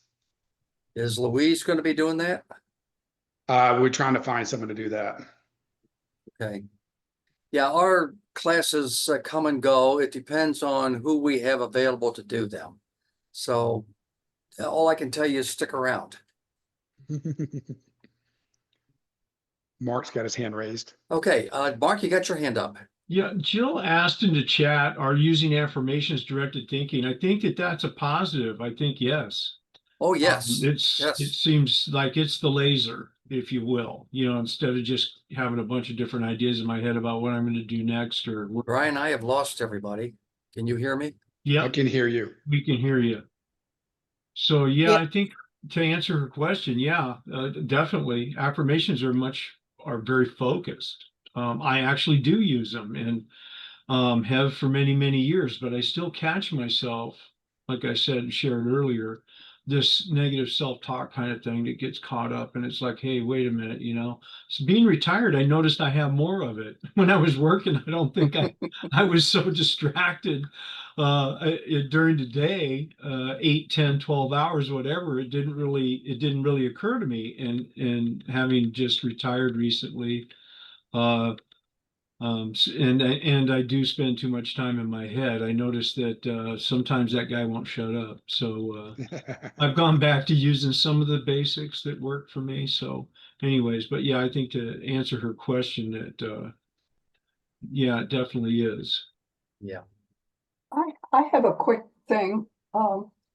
Is Louise going to be doing that? We're trying to find someone to do that. Okay. Yeah, our classes come and go. It depends on who we have available to do them. So all I can tell you is stick around. Mark's got his hand raised. Okay, Mark, you got your hand up. Yeah, Jill asked in the chat, are using affirmations directed thinking? I think that that's a positive. I think yes. Oh, yes. It Yes. seems like it's the laser, if you will, instead of just having a bunch of different ideas in my head about what I'm going to do next or what. Brian, I have lost everybody. Can you hear me? Yeah, I can hear you. we can hear you. So yeah, Yep. I think to answer her question, yeah, definitely affirmations are very focused. I actually do use them and have for many, many years, but I still catch myself, like I said and shared earlier, this negative self-talk kind of thing that gets caught up. And it's like, hey, wait a minute, So being retired, I noticed I have more of it. When I was working, I don't think I was so distracted during the day, 8, 10, 12 hours, whatever. It didn't really occur to me. And having just retired recently, and I do spend too much time in my head. I noticed that sometimes that guy won't shut up. So I've gone back to using some of the basics that work for me. So anyways, but yeah, I think to answer her question that yeah, it definitely is. Yeah. I have a quick thing.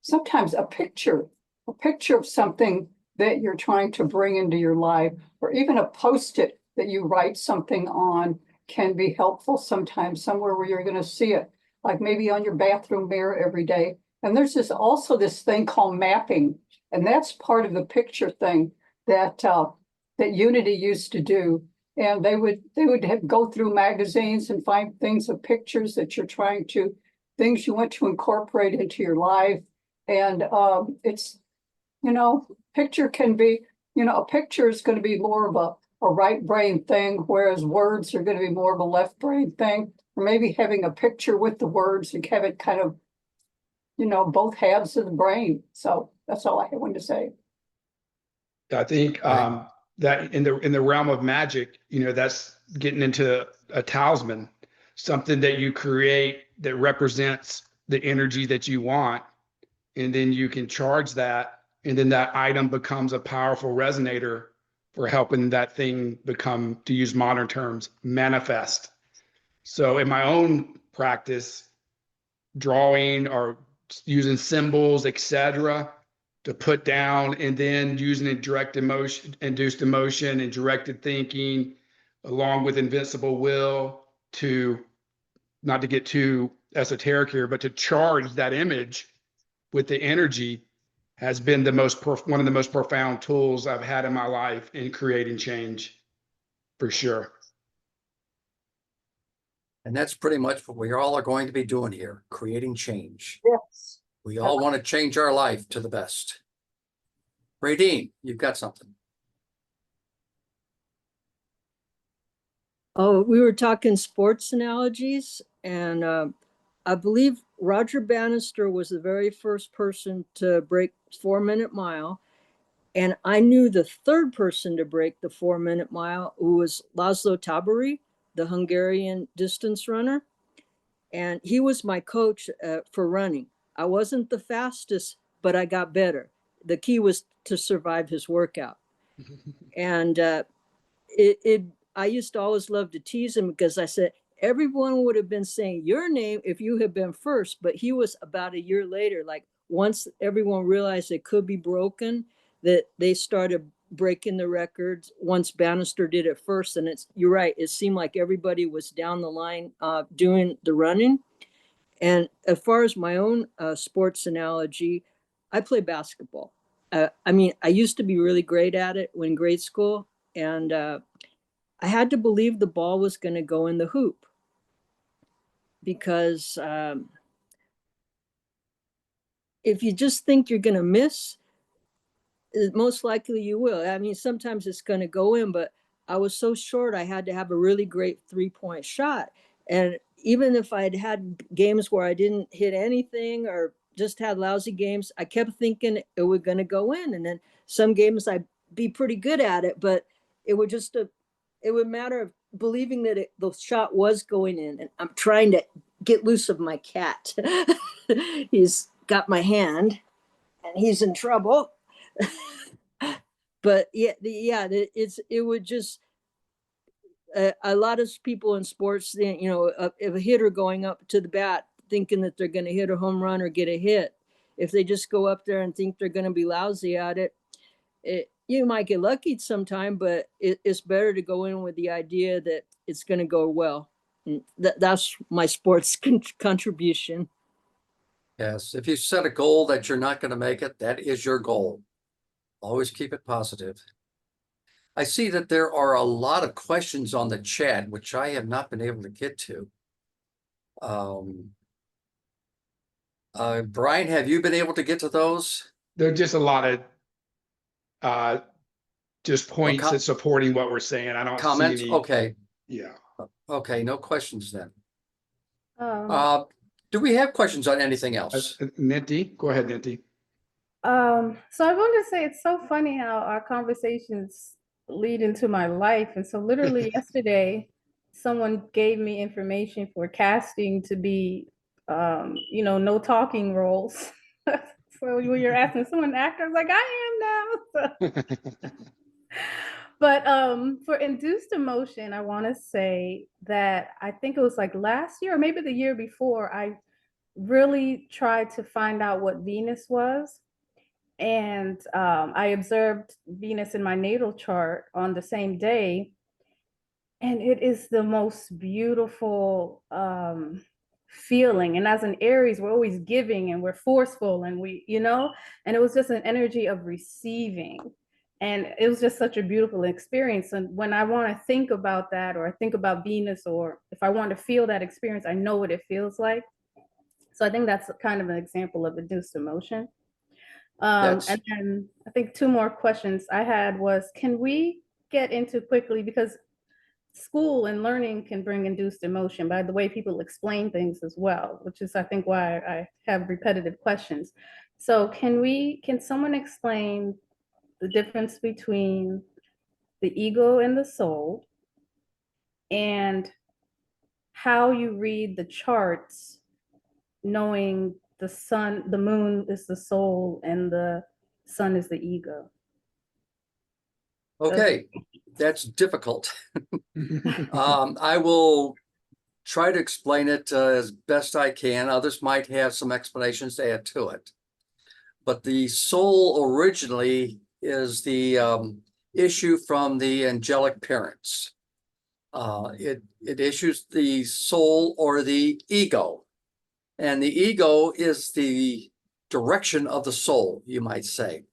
Sometimes a picture of something that you're trying to bring into your life, or even a Post-it that you write something on, can be helpful sometimes, somewhere where you're going to see it, like maybe on your bathroom mirror every day. And there's also this thing called mapping, and that's part of the picture thing that that Unity used to do. And they would go through magazines and find things of pictures that you're things you want to incorporate into your life. And it's, picture can be, a picture is going to be more of a right brain thing, whereas words are going to be more of a left brain thing, or maybe having a picture with the words and have it kind of, both halves of the brain. So that's all I wanted to say. I think that in the realm of magic, that's getting into a talisman, something that you create that represents the energy that you want, and then you can charge that, and then that item becomes a powerful resonator for helping that thing become, to use modern terms, manifest. So in my own practice, drawing or using symbols, etc., to put down, and then using induced emotion and directed thinking, along with invincible will, to, not to get too esoteric here, but to charge that image with the energy, has been one of the most profound tools I've had in my life in creating change, for sure. And that's pretty much what we all are going to be doing here, creating change. Yes. We all want to change our life to the best. Radine, you've got something. Oh, we were talking sports analogies, and I believe Roger Bannister was the very first person to break 4-minute mile. And I knew the third person to break the 4-minute mile, who was Laszlo Tabori, the Hungarian distance runner. And he was my coach for running. I wasn't the fastest, but I got better. The key was to survive his workout. And I used to always love to tease him, because I said, everyone would have been saying your name if you had been first, but he was about a year later. Like, once everyone realized it could be broken, that they started breaking the records once Bannister did it first. And you're right, it seemed like everybody was down the line doing the running. And as far as my own sports analogy, I play basketball. I mean, I used to be really great at it in grade school, and I had to believe the ball was going to go in the hoop, because if you just think you're going to miss, most likely you will. I mean, sometimes it's going to go in, but I was so short, I had to have a really great 3-point shot. And even if I'd had games where I didn't hit anything or just had lousy games, I kept thinking it was going to go in. And then some games I'd be pretty good at it, but it would matter of believing that the shot was going in. And I'm trying to get loose of my cat. He's got my hand and he's in trouble. But it would just, a lot of people in sports, if a hitter going up to the bat thinking that they're going to hit a home run or get a hit, if they just go up there and think they're going to be lousy at it, you might get lucky sometime, but it's better to go in with the idea that it's going to go well. That's my sports contribution. Yes, if you set a goal that you're not going to make it, that is your goal. Always keep it positive. I see that there are a lot of questions on the chat, which I have not been able to get to. Brian, have you been able to get to those? There are just a lot of just points that supporting what we're saying. I don't comments. see any. Okay. Yeah. Okay, no questions then. Do we have questions on anything else? Ninti, go ahead, Ninti. So I wanted to say, it's so funny how our conversations lead into my life. And so literally yesterday, someone gave me information for casting to be, no talking roles. So when you're asking someone to act, I was like, I am now. But for induced emotion, I want to say that I think it was like last year or maybe the year before, I really tried to find out what Venus was. And I observed Venus in my natal chart on the same day. And it is the most beautiful feeling. And as an Aries, we're always giving and we're forceful and and it was just an energy of receiving. And it was just such a beautiful experience. And when I want to think about that, or I think about Venus, or if I want to feel that experience, I know what it feels like. So I think that's kind of an example of induced emotion. And then I think 2 more questions I had was, can we get into quickly, because school and learning can bring induced emotion by the way people explain things as well, which is I think why I have repetitive questions. So can someone explain the difference between the ego and the soul, and how you read the charts knowing the sun, the moon is the soul and the sun is the ego? Okay, that's difficult. I will try to explain it as best I can. Others might have some explanations to add to it. but the soul originally is the issue from the angelic parents. It issues the soul or the ego, and the ego is the direction of the soul, you might say.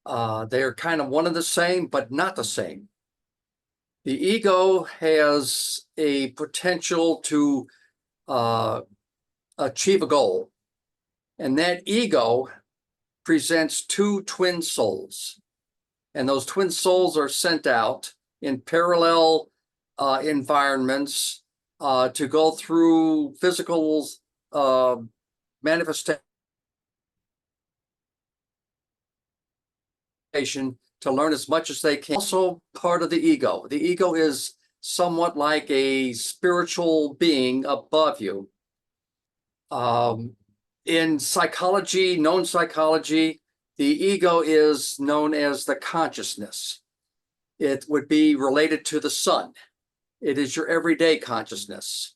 They're kind of one and the same, but not the same. The ego has a potential to achieve a goal, and that ego presents two twin souls, and those twin souls are sent out in parallel environments to go through physical manifestation to learn as much as they can. Also part of the ego. The ego is somewhat like a spiritual being above you. In psychology, known psychology, the ego is known as the consciousness. It would be related to the sun. It is your everyday consciousness.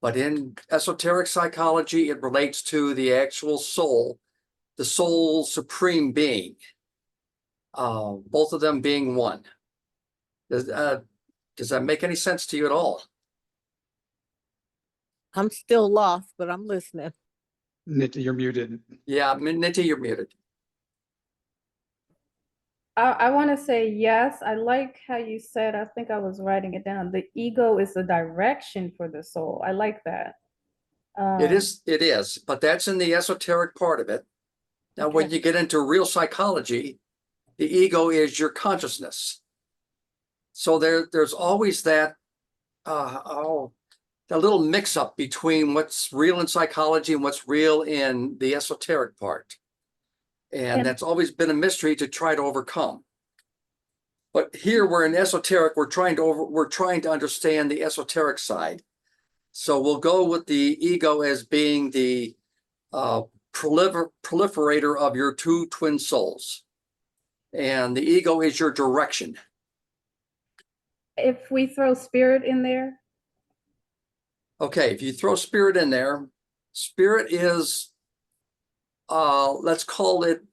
But in esoteric psychology, it relates to the actual soul, the soul supreme being, both of them being one. Does that make any sense to you at all? I'm still lost, but I'm listening. Nita, you're muted. Yeah, Nita, you're muted. I want to say yes. I like how you said, I think I was writing it down. The ego is the direction for the soul. I like that. It is, but that's in the esoteric part of it. Now, when Okay. you get into real psychology, the ego is your consciousness. So there's always that a little mix up between what's real in psychology and what's real in the esoteric part. And that's always been a mystery to try to overcome. But here we're in esoteric, we're trying to understand the esoteric side. So we'll go with the ego as being the proliferator of your two twin souls. And the ego is your direction. If we throw spirit in there, Okay, if you throw spirit in there, spirit is, let's call it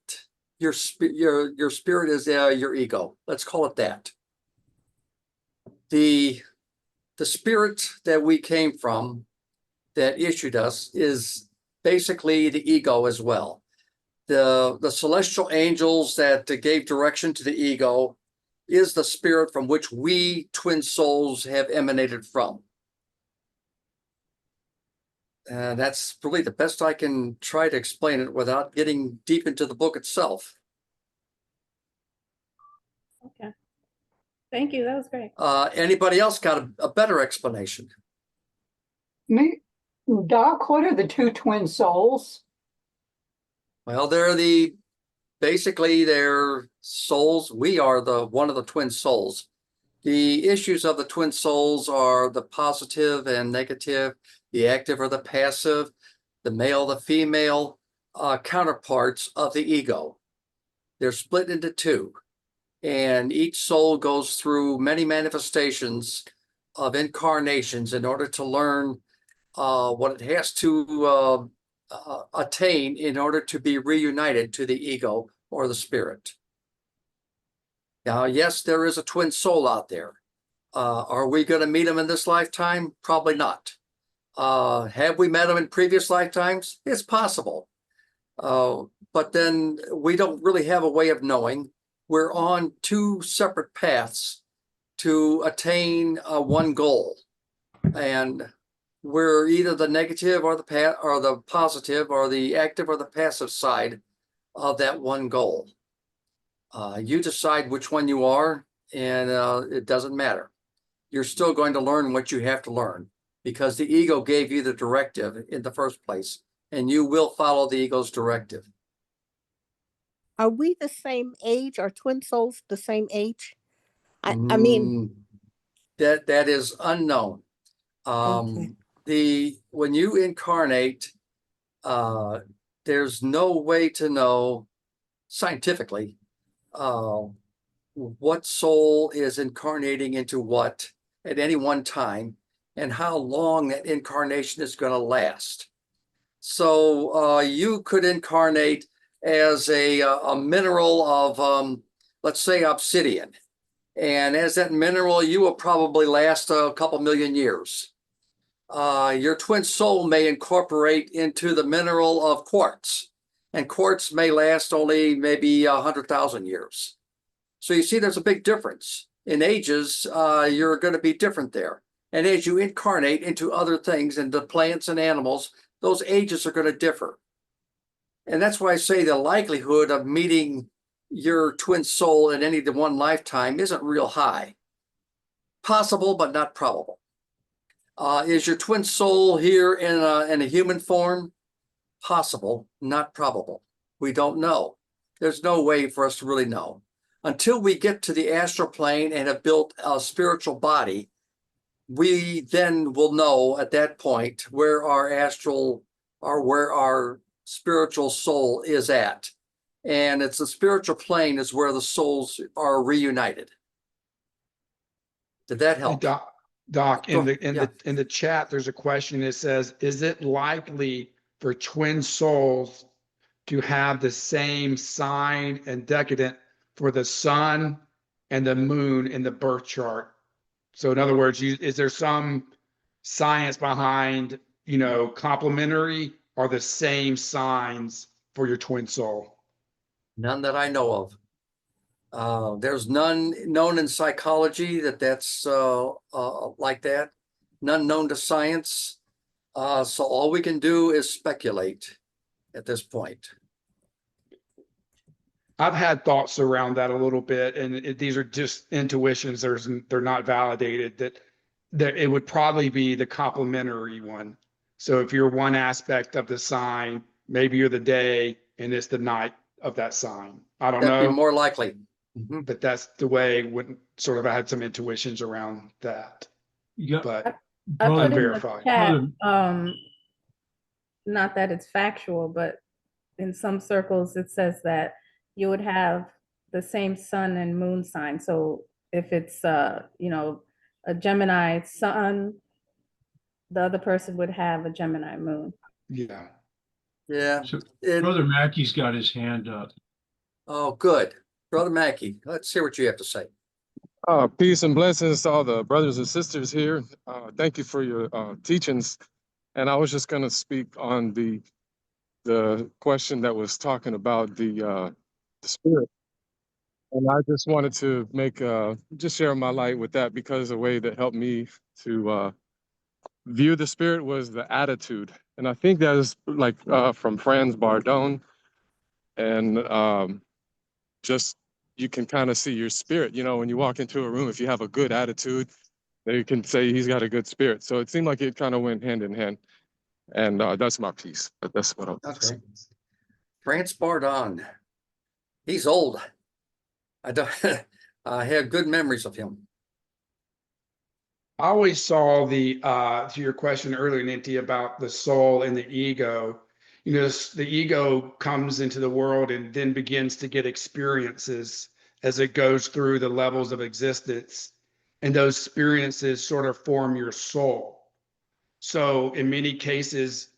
your spirit is your ego. Let's call it that. The spirit that we came from, that issued us, is basically the ego as well. The celestial angels that gave direction to the ego is the spirit from which we twin souls have emanated from. That's really the best I can try to explain it without getting deep into the book itself. okay. Thank you. That was great. Anybody else got a better explanation? Me, Doc, what are the two twin souls? Well, basically they're souls. We are one of the twin souls. The issues of the twin souls are the positive and negative, the active or the passive, the male, the female counterparts of the ego. They're split into two, and each soul goes through many manifestations of incarnations in order to learn what it has to attain in order to be reunited to the ego or the spirit. Now, yes, there is a twin soul out there. Are we going to meet him in this lifetime? Probably not. Have we met him in previous lifetimes? It's possible. But then we don't really have a way of knowing. We're on two separate paths to attain one goal. And we're either the negative or the positive or the active or the passive side of that one goal. You decide which one you are, and it doesn't matter. You're still going to learn what you have to learn because the ego gave you the directive in the first place, and you will follow the ego's directive. Are we the same age? Are twin souls the same age? I mean, that is unknown. okay. When you incarnate, there's no way to know scientifically what soul is incarnating into what at any one time and how long that incarnation is going to last. So you could incarnate as a mineral of, let's say, obsidian. And as that mineral, you will probably last a couple million years. Your twin soul may incorporate into the mineral of quartz, and quartz may last only maybe 100,000 years. So you see, there's a big difference. In ages, you're going to be different there. And as you incarnate into other things, into plants and animals, those ages are going to differ. And that's why I say the likelihood of meeting your twin soul in any one lifetime isn't real high. Possible, but not probable. Is your twin soul here in a human form? Possible, not probable. We don't know. There's no way for us to really know. Until we get to the astral plane and have built a spiritual body, we then will know at that point where our astral or where our spiritual soul is at. And it's the spiritual plane is where the souls are reunited. Did that help? Hey, Doc, in Yeah. the chat, there's a question that says, is it likely for twin souls to have the same sign and decadent for the sun and the moon in the birth chart? So in other words, is there some science behind, complementary or the same signs for your twin soul? None that I know of. There's none known in psychology that's like that. None known to science. So all we can do is speculate at this point. I've had thoughts around that a little bit, and these are just intuitions. They're not validated. That it would probably be the complementary one. So if you're one aspect of the sign, maybe you're the day, and it's the night of that sign. I don't That'd know, be more likely. Mhm. but that's the way. When sort of I had some intuitions around that, Yeah, but I put in the unverified. chat, Brother- not that it's factual, but in some circles it says that you would have the same sun and moon sign. So if it's a Gemini sun, the other person would have a Gemini moon. Yeah. Yeah. So Brother Mackey's got his hand up. Oh, good. Brother Mackey, let's hear what you have to say. Peace and blessings to all the brothers and sisters here. Thank you for your teachings. And I was just going to speak on the question that was talking about the spirit. And I just wanted to just share my light with that, because the way that helped me to view the spirit was the attitude. And I think that is like from Franz Bardone. And just you can kind of see your spirit, when you walk into a room. If you have a good attitude, they can say he's got a good spirit. So it seemed like it kind of went hand in hand. And that's my piece. That's what I'm Okay. Franz Bardon. He's old. I don't. I have good memories of him. I always saw to your question earlier, Ninti, about the soul and the ego. The ego comes into the world and then begins to get experiences as it goes through the levels of existence. And those experiences sort of form your soul. So in many cases,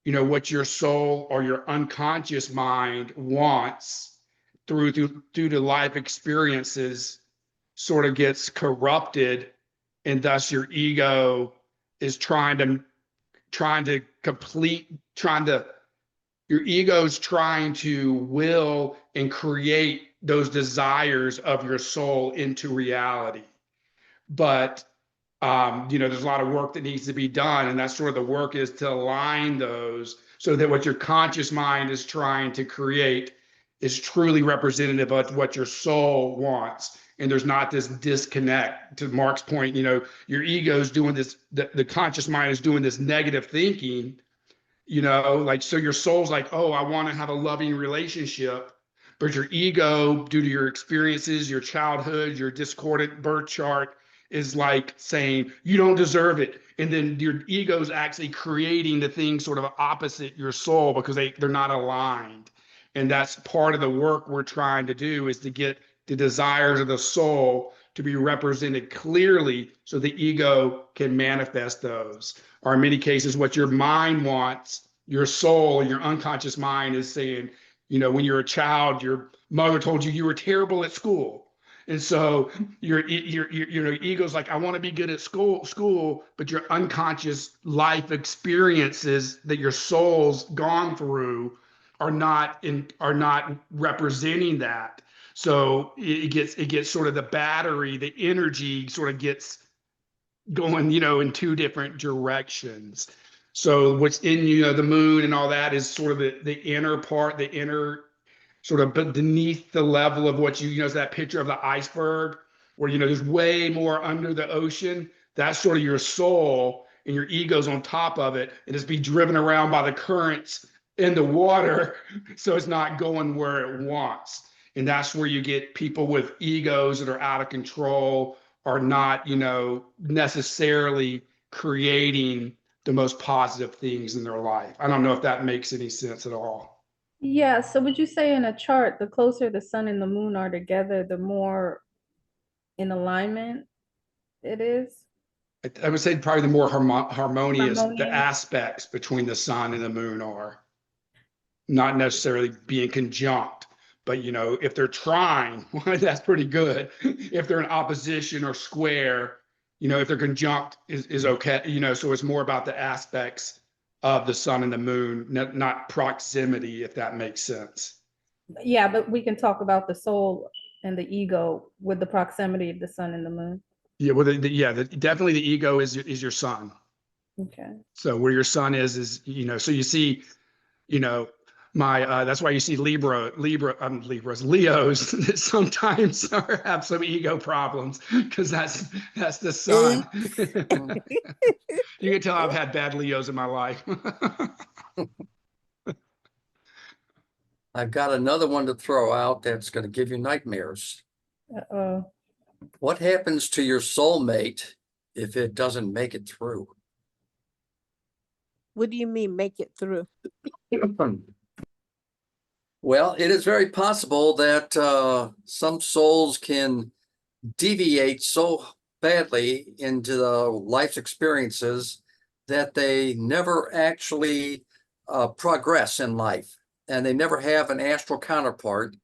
what your soul or your unconscious mind wants through to life experiences sort of gets corrupted, and thus your ego is your ego's trying to will and create those desires of your soul into reality. But there's a lot of work that needs to be done, and that's sort of the work, is to align those so that what your conscious mind is trying to create is truly representative of what your soul wants. And there's not this disconnect. To Mark's point, your ego is doing this, the conscious mind is doing this negative thinking, so your soul's like, oh, I want to have a loving relationship. But your ego, due to your experiences, your childhood, your discordant birth chart, is like saying, you don't deserve it. And then your ego is actually creating the thing sort of opposite your soul, because they're not aligned. And that's part of the work we're trying to do, is to get the desires of the soul to be represented clearly so the ego can manifest those. Or in many cases, what your mind wants, your soul, your unconscious mind is saying, You know, when you're a child, your mother told you were terrible at school. And so your ego's like, I want to be good at school, but your unconscious life experiences that your soul's gone through are not representing that. So it gets sort of the battery, the energy sort of gets going, in two different directions. So what's in, the moon and all that is sort of the inner part, the inner sort of beneath the level of what is that picture of the iceberg where, there's way more under the ocean. That's sort of your soul, and your ego's on top of it, and it's be driven around by the currents in the water. So it's not going where it wants. And that's where you get people with egos that are out of control, are not, necessarily creating the most positive things in their life. I don't know if that makes any sense at all. Yeah, so would you say in a chart, the closer the sun and the moon are together, the more in alignment it is? I would say probably the more harmonious the Harmonious. aspects between the sun and the moon are. Not necessarily being conjunct, but if they're trying, that's pretty good. If they're in opposition or square, if they're conjunct is okay, so it's more about the aspects of the sun and the moon, not proximity, if that makes sense. Yeah, but we can talk about the soul and the ego with the proximity of the sun and the moon. Yeah, well, definitely the ego is your sun. Okay. So where your sun is, so you see, that's why you see Leos that sometimes have some ego problems, because that's the sun. You can tell I've had bad Leos in my life. I've got another one to throw out that's going to give you nightmares. Uh-oh. What happens to your soulmate if it doesn't make it through? What do you mean make it through? Well, it is very possible that some souls can deviate so badly into the life's experiences that they never actually progress in life, and they never have an astral counterpart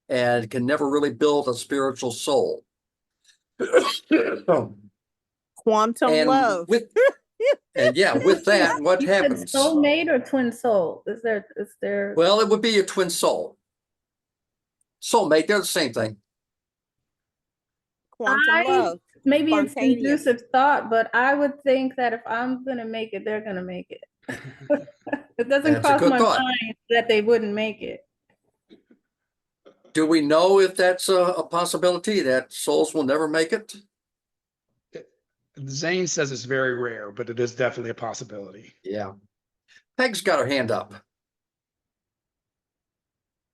and can never really build a spiritual soul. Quantum And love. with that, what You said happens? soulmate or twin soul? Is there? Well, it would be your twin soul. Soulmate, they're the same thing. Quantum love. Maybe it's Spontaneous. inducive thought, but I would think that if I'm gonna make it, they're gonna make it. It doesn't That's a cross good my thought. mind that they wouldn't make it. Do we know if that's a possibility that souls will never make it? Zane says it's very rare, but it is definitely a possibility. Yeah. Peg's got her hand up.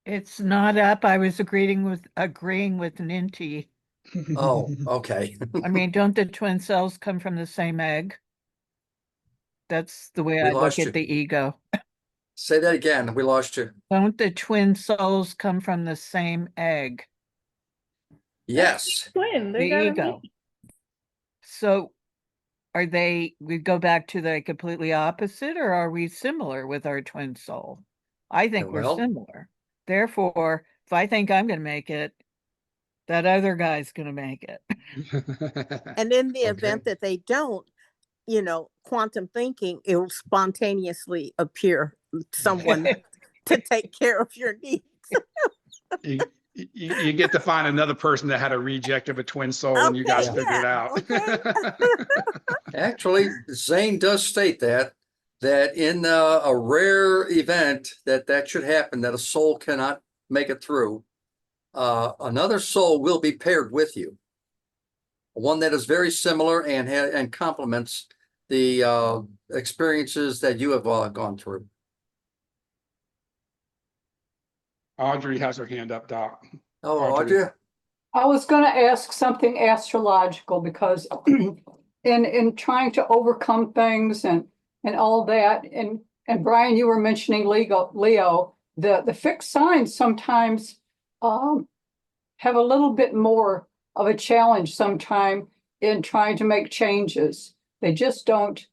It's not up. I was agreeing with Ninty. Oh, okay. I mean, don't the twin cells come from the same egg? That's the way We I look lost you. at the ego. Say that again. We lost you. Don't the twin souls come from the same egg? Yes. Twin, The they gotta ego. make it. So we go back to the completely opposite, or are we similar with our twin soul? I think Well- we're similar. Therefore, if I think I'm going to make it, that other guy's going to make it. And in the Okay. event that they don't, quantum thinking, it will spontaneously appear someone to take care of your needs. You get to find another person that had a reject of a twin soul, and you guys Okay, figure it yeah, out. Actually, Zane does state that in a rare event that should happen, that a soul cannot make it through, another soul will be paired with you. One that is very similar and complements the experiences that you have gone through. Audrey has her hand up, Doc. Oh, Audrey. Audrey? I was going to ask something astrological because in trying to overcome things and all that, and Brian, you were mentioning Leo, the fixed signs sometimes have a little bit more of a challenge sometime in trying to make changes. They just don't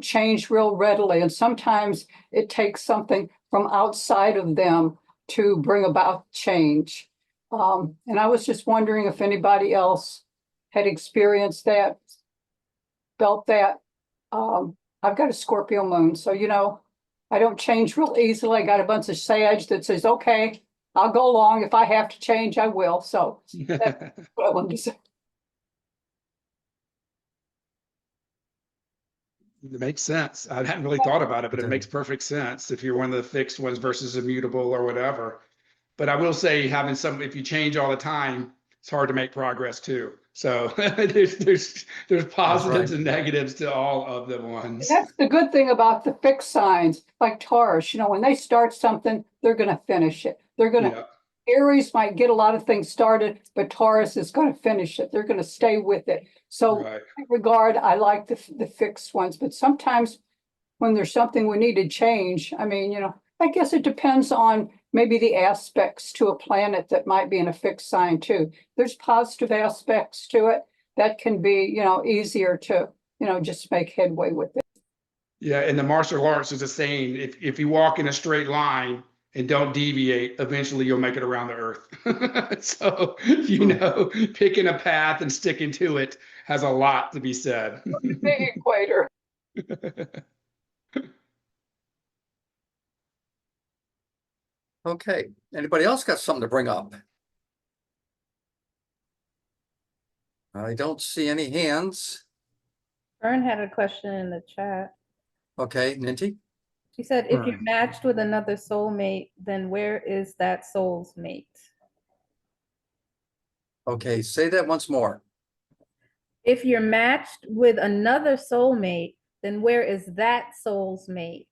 change real readily, and sometimes it takes something from outside of them to bring about change. And I was just wondering if anybody else had experienced that, felt that. I've got a Scorpio moon, so I don't change real easily. I got a bunch of sage that says, okay, I'll go along. If I have to change, I will. So that's what I wanted to say. It makes sense. I hadn't really thought about it, but it makes perfect sense if you're one of the fixed ones versus immutable or whatever. But I will say having if you change all the time, it's hard to make progress too. So there's positives and negatives to all of the ones. That's the good thing about the fixed signs, like Taurus, when they start something, they're going to finish it. They're going to, Aries might get a lot of things started, but Taurus is going to finish it. They're going to stay with it. So in that regard, I like the fixed ones, but sometimes when there's something we need to change, I guess it depends on maybe the aspects to a planet that might be in a fixed sign too. There's positive aspects to it that can be, easier to, just make headway with it. Yeah, and the martial arts is a saying, if you walk in a straight line and don't deviate, eventually you'll make it around the earth. So, picking a path and sticking to it has a lot to be said. The equator. Okay, anybody else got something to bring up? I don't see any hands. Fern had a question in the chat. Okay, Ninty? She said, if you're Right. matched with another soulmate, then where is that soul's mate? Okay, say that once more. If you're matched with another soulmate, then where is that soul's mate?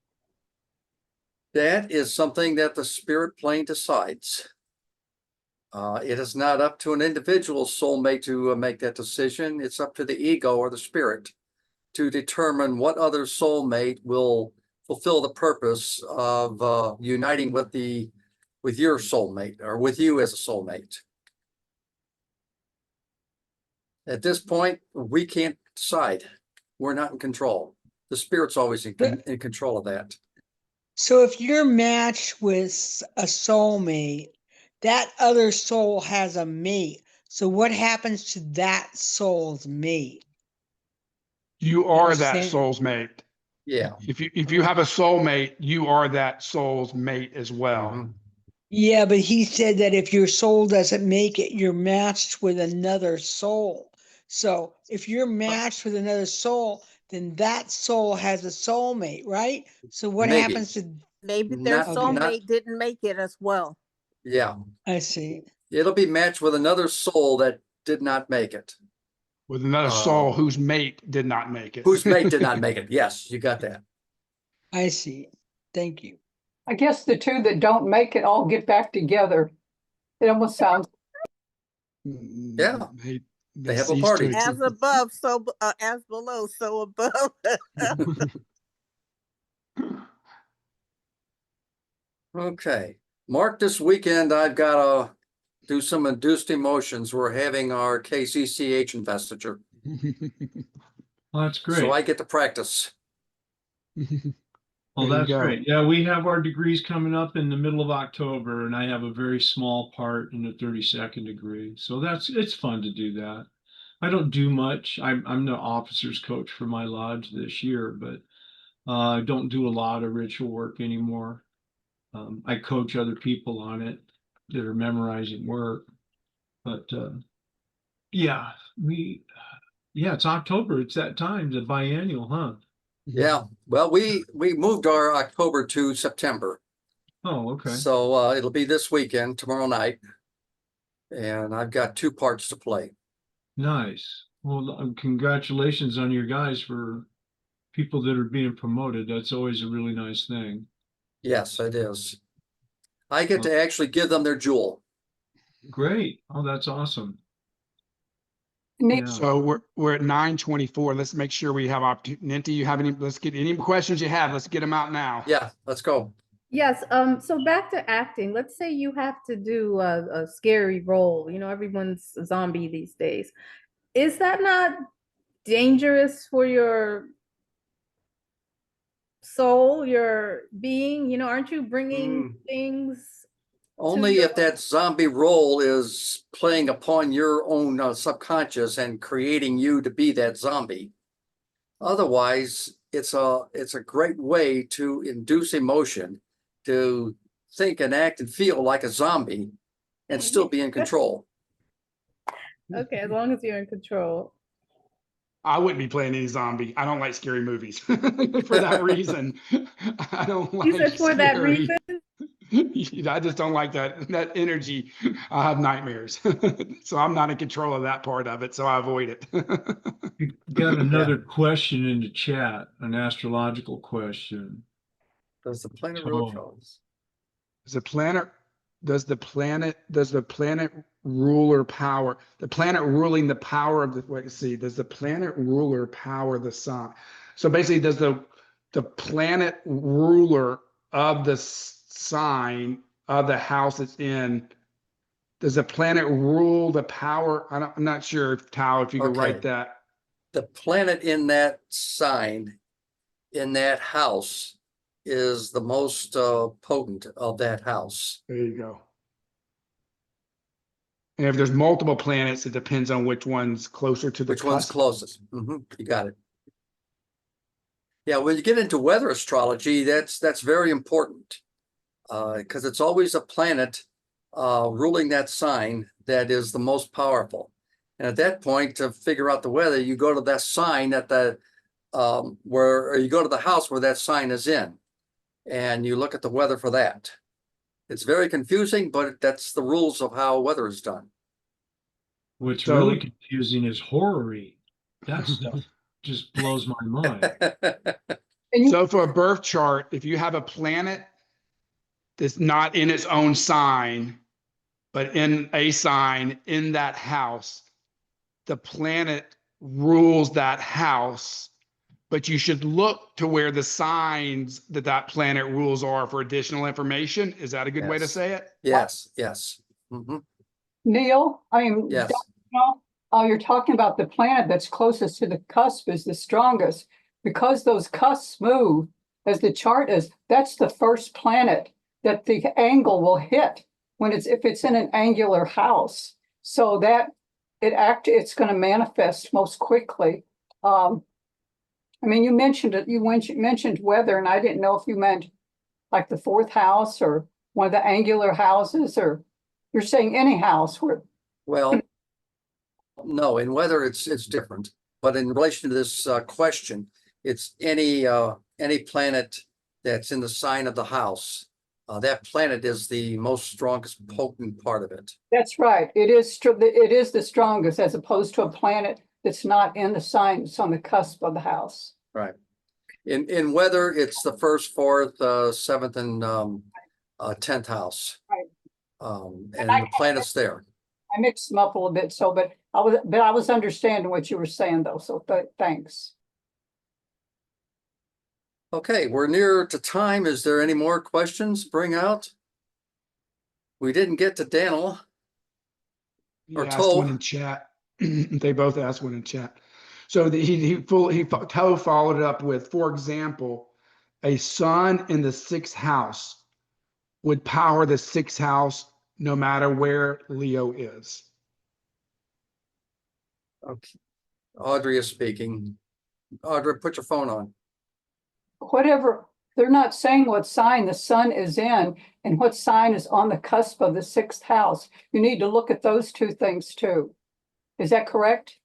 That is something that the spirit plane decides. It is not up to an individual soulmate to make that decision. It's up to the ego or the spirit to determine what other soulmate will fulfill the purpose of uniting with your soulmate or with you as a soulmate. At this point, we can't decide. We're not in control. The spirit's always in control of that. So if you're matched with a soulmate, that other soul has a mate. So what happens to that soul's mate? You are that Understand? soul's mate. Yeah. If you have a soulmate, you are that soul's mate as well. Mhm. Yeah, but he said that if your soul doesn't make it, you're matched with another soul. So if you're matched with another soul, then that soul has a soulmate, right? So what Maybe. happens to? Maybe their Not- soulmate didn't make it as well. Yeah. I see. It'll be matched with another soul that did not make it. With another soul whose mate did not make it. Whose mate did not make it. Yes, you got that. I see. Thank you. I guess the two that don't make it all get back together. It almost sounds. Yeah. They have a cease party. to As exist. above, so as below, so above. Okay. Mark, this weekend I've got to do some induced emotions. We're having our KCCH investiture. Well, that's great. So I get to practice. Well, There you that's go. great. Yeah, we have our degrees coming up in the middle of October, and I have a very small part in the 32nd degree. So it's fun to do that. I don't do much. I'm the officers coach for my lodge this year, but I don't do a lot of ritual work anymore. I coach other people on it that are memorizing work. But yeah, it's October. It's that time, the biennial, huh? Yeah. Well, we moved our October to September. Oh, okay. So it'll be this weekend, tomorrow night. And I've got 2 parts to play. Nice. Well, congratulations on your guys for people that are being promoted. That's always a really nice thing. Yes, it is. I get to actually give them their jewel. Great. Oh, that's awesome. Neat. Yeah. So we're at 9:24. Let's make sure we have opportunity. You have let's get any questions you have. Let's get them out now. Yeah, let's go. Yes, so back to acting. Let's say you have to do a scary role. Everyone's a zombie these days. Is that not dangerous for your soul, your being? Aren't you bringing things Only if that zombie role is playing upon your own subconscious and creating you to be that zombie. Otherwise, it's a great way to induce emotion, to think and act and feel like a zombie and still be in control. Okay, as long as you're in control. I wouldn't be playing any zombie. I don't like scary movies for that reason. I don't like You said for that scary. reason? I just don't like that energy. I have nightmares. So I'm not in control of that part of it. So I avoid it. We got another question in the chat, an astrological question. Does the planet So- rule controls? Does the planet ruler power, the planet ruling the power of the, wait, see, does the planet ruler power the sun? So basically, does the planet ruler of the sign of the house it's in, does the planet rule the power? I'm not sure, Tao, if you could write Okay. that. The planet in that sign, in that house, is the most potent of that house. There you go. And if there's multiple planets, it depends on which one's closer to the Which one's cusp. closest? You got it. Yeah, when you get into weather astrology, that's very important because it's always a planet ruling that sign that is the most powerful. And at that point, to figure out the weather, you go to that sign at the or you go to the house where that sign is in, and you look at the weather for that. It's very confusing, but that's the rules of how weather is done. What's So- really confusing is horary. That stuff just blows my mind. So for a birth chart, if you have a planet that's not in its own sign, but in a sign in that house, the planet rules that house, but you should look to where the signs that planet rules are for additional information. Is that a good way to Yes. say it? Yes, yes. Neil, Yes. You're talking about the planet that's closest to the cusp is the strongest. Because those cusps move, as the chart is, that's the first planet that the angle will hit if it's in an angular house. So that it's going to manifest most quickly. You mentioned it. You mentioned weather, and I didn't know if you meant like the fourth house or one of the angular houses, or you're saying any house where. Well, no, in weather it's different, but in relation to this question, it's any planet that's in the sign of the house. That planet is the most strongest potent part of it. That's right. It is the strongest as opposed to a planet that's not in the sign. It's on the cusp of the house. Right. In weather, it's the first, fourth, seventh, and 10th house. Right. And the planet's there. I mixed them up a little bit, but I was understanding what you were saying though. So thanks. Okay, we're near to time. Is there any more questions? Bring out. We didn't get to Daniel. He Or asked Toe. one in chat. They both asked one in chat. So Toe followed it up with, for example, a sun in the sixth house would power the sixth house no matter where Leo is. Okay. Audrey is speaking. Audrey, put your phone on. Whatever, they're not saying what sign the sun is in and what sign is on the cusp of the sixth house. You need to look at those two things too. Is that correct?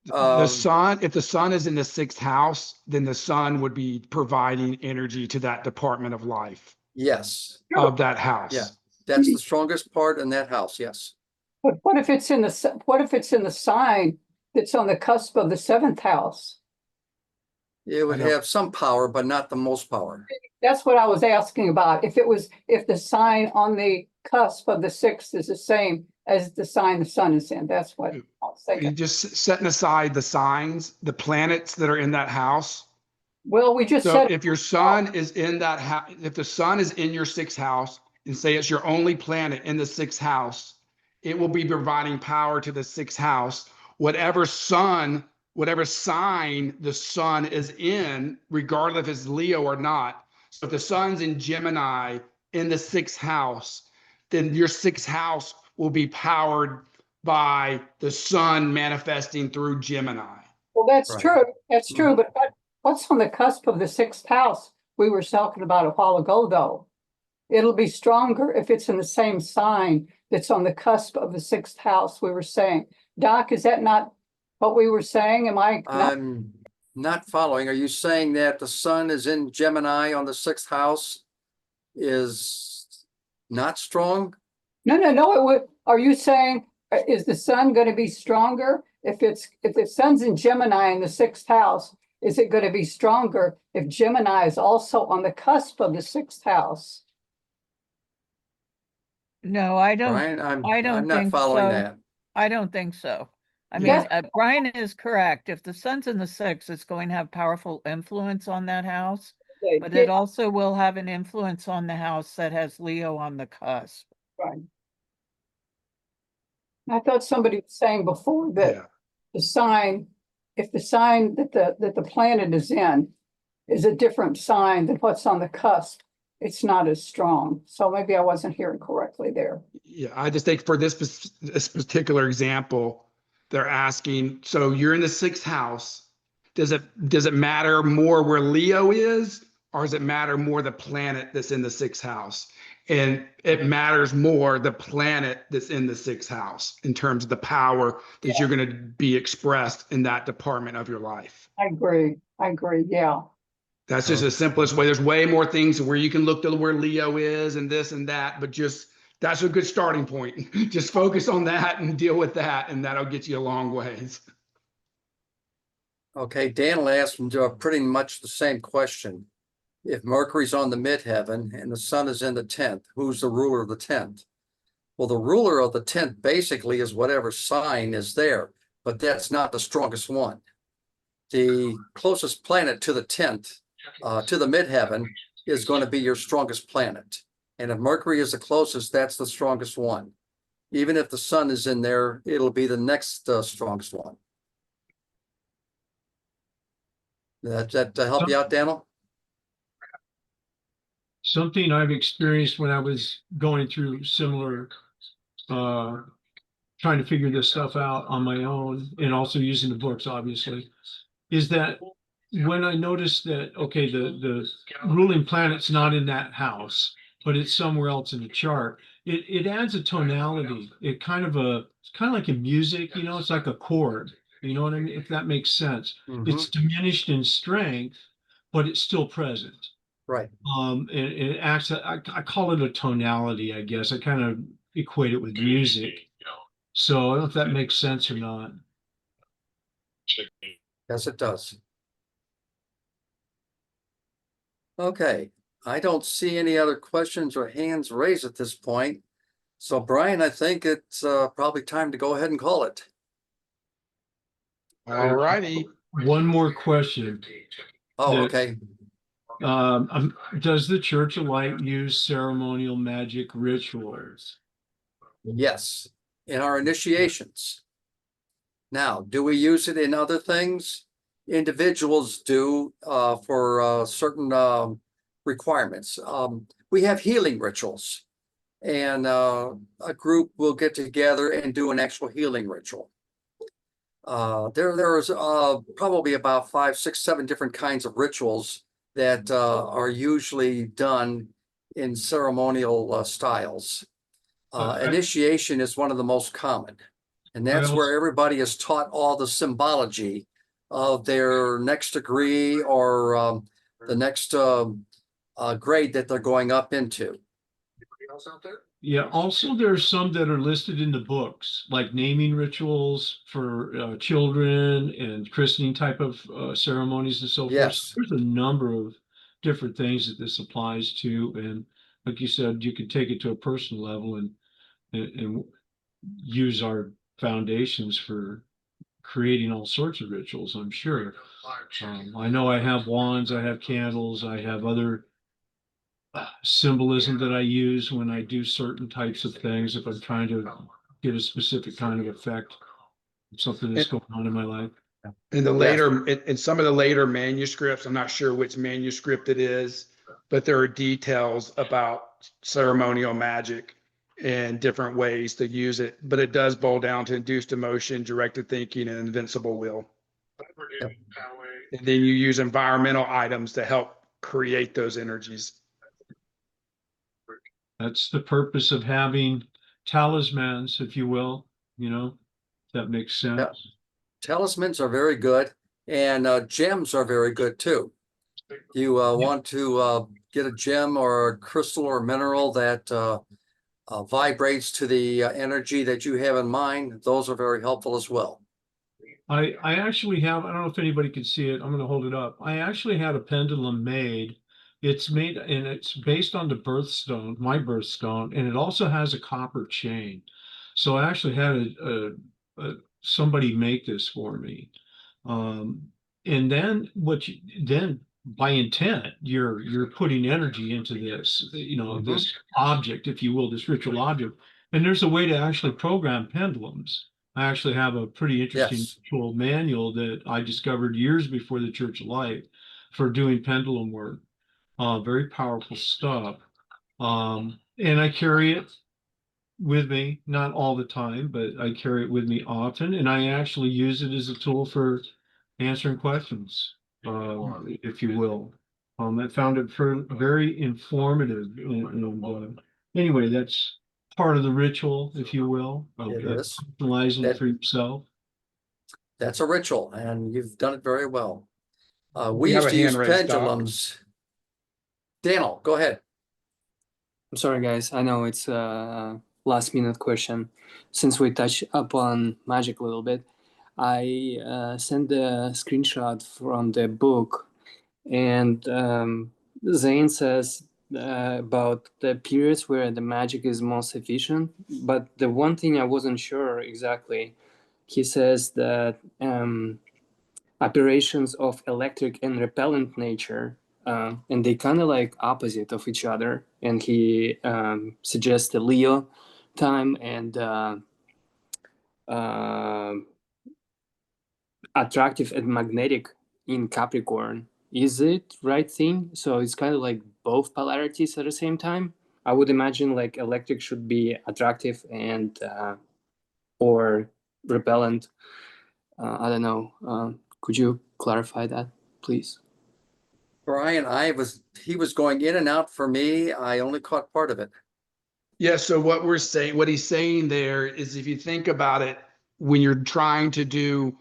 The sun, if the sun is in the sixth house, then the sun would be providing energy to that department of life Yes. of that house. Yeah, that's the strongest part in that house. Yes. But what if it's in the sign that's on the cusp of the seventh house? It would have some power, but not the most power. That's what I was asking about. If the sign on the cusp of the sixth is the same as the sign the sun is in, that's what I was You're thinking. just setting aside the signs, the planets that are in that house. Well, we just So said. if your sun is in that house, if the sun is in your sixth house and say it's your only planet in the sixth house, it will be providing power to the sixth house. Whatever sign the sun is in, regardless if it's Leo or not. So if the sun's in Gemini in the sixth house, then your sixth house will be powered by the sun manifesting through Gemini. Well, that's Right. true. That's true. But what's on the cusp of the sixth house? We were talking about a while ago, though. It'll be stronger if it's in the same sign that's on the cusp of the sixth house, we were saying. Doc, is that not what we were saying? Am I not? I'm not following. Are you saying that the sun is in Gemini on the sixth house is not strong? No, it would. Are you saying, is the sun going to be stronger if the sun's in Gemini in the sixth house? Is it going to be stronger if Gemini is also on the cusp of the sixth house? No, I don't. Brian, I don't I'm not think following so. that. I don't think so. I mean, Yeah. Brian is correct. If the sun's in the sixth, it's going to have powerful influence on that house, Okay, but yeah, it also will have an influence on the house that has Leo on the cusp. right. I thought somebody was saying before that Yeah. the sign, if the sign that the planet is in is a different sign than what's on the cusp, it's not as strong. So maybe I wasn't hearing correctly there. Yeah, I just think for this particular example, they're asking, so you're in the sixth house. Does it matter more where Leo is, or does it matter more the planet that's in the sixth house? And it matters more the planet that's in the sixth house in terms of the power that you're going to be expressed in that department of your life. I agree. Yeah. That's just the simplest way. There's way more things where you can look to where Leo is and this and that, but just that's a good starting point. Just focus on that and deal with that, and that'll get you a long ways. Okay, Daniel asked pretty much the same question. If Mercury's on the midheaven and the sun is in the 10th, who's the ruler of the 10th? Well, the ruler of the 10th basically is whatever sign is there, but that's not the strongest one. The closest planet to the 10th, to the midheaven, is going to be your strongest planet. And if Mercury is the closest, that's the strongest one. Even if the sun is in there, it'll be the next strongest one. That help you out, Daniel? Something I've experienced when I was going through similar, trying to figure this stuff out on my own and also using the books, obviously, is that when I noticed that, okay, the ruling planet's not in that house, but it's somewhere else in the chart, it adds a tonality. It's kind of like in music, it's like a chord, you know what I mean? If that makes sense. It's diminished in strength, but it's still present. Right. And it acts, I call it a tonality, I guess. I kind of equate it with music. So I don't know if that makes sense or not. Yes, it does. Okay, I don't see any other questions or hands raised at this point. So Brian, I think it's probably time to go ahead and call it. All righty. One more question. Oh, okay. Does the Church of Light use ceremonial magic rituals? Yes, in our initiations. Now, do we use it in other things? Individuals do for certain requirements. We have healing rituals, and a group will get together and do an actual healing ritual. There is probably about 5, 6, 7 different kinds of rituals that are usually done in ceremonial styles. Initiation is one of the most common, and that's where everybody is taught all the symbology of their next degree or the next grade that they're going up into. Yeah, also there's some that are listed in the books, like naming rituals for children and christening type of ceremonies and so forth. Yes. There's a number of different things that this applies to. And like you said, you can take it to a personal level and use our foundations for creating all sorts of rituals, I'm sure. I know I have wands, I have candles, I have other symbolism that I use when I do certain types of things if I'm trying to get a specific kind of effect, something that's going on in my life. In the later, in some of the later manuscripts, I'm not sure which manuscript it is, but there are details about ceremonial magic and different ways to use it, but it does boil down to induced emotion, directed thinking, and invincible will. Yep. And then you use environmental items to help create those energies. That's the purpose of having talismans, if you will, if that makes sense. Yeah. Talismans are very good, and gems are very good too. You want to get a gem or a crystal or mineral that vibrates to the energy that you have in mind. Those are very helpful as well. I actually have, I don't know if anybody can see it. I'm going to hold it up. I actually had a pendulum made. It's made and it's based on the birthstone, my birthstone, and it also has a copper chain. So I actually had somebody make this for me. And then then by intent, you're putting energy into this, this object, if you will, this ritual object. And there's a way to actually program pendulums. I actually have a pretty interesting Yes. ritual manual that I discovered years before the Church of Light for doing pendulum work. Very powerful stuff. And I carry it with me, not all the time, but I carry it with me often. And I actually use it as a tool for answering questions, if you will. I found it very informative. And anyway, that's part of the ritual, if you will, of It is. personalizing it for yourself. That's a ritual, and you've done it very well. We We have used a to use hand raised, Doc. pendulums. Daniel, go ahead. I'm sorry, guys. I know it's a last minute question. Since we touched upon magic a little bit, I sent a screenshot from the book, and Zane says about the periods where the magic is most efficient. But the one thing I wasn't sure exactly, he says that operations of electric and repellent nature, and they kind of like opposite of each other. And he suggests the Leo time and attractive and magnetic in Capricorn. Is it right thing? So it's kind of like both polarities at the same time. I would imagine like electric should be attractive and or repellent. I don't know. Could you clarify that, please? Brian, he was going in and out for me. I only caught part of it. Yeah, so what he's saying there is, if you think about it, when you're trying to do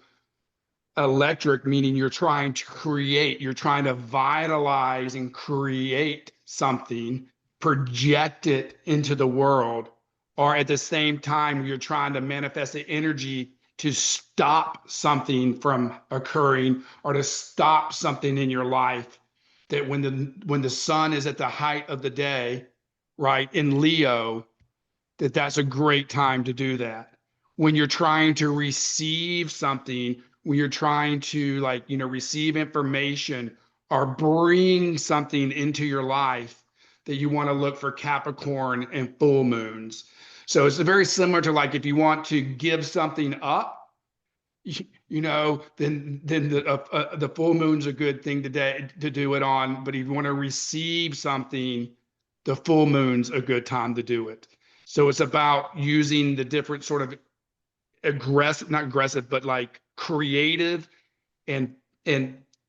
electric, meaning you're trying to vitalize and create something, project it into the world, or at the same time, you're trying to manifest the energy to stop something from occurring or to stop something in your life, that when the sun is at the height of the day, right, in Leo, that's a great time to do that. When you're trying to receive something, when you're trying to receive information or bring something into your life, that you want to look for Capricorn and full moons. So it's very similar to like if you want to give something up, then the full moon's a good thing to do it on. But if you want to receive something, the full moon's a good time to do it. So it's about using the different sort of not aggressive, but like creative and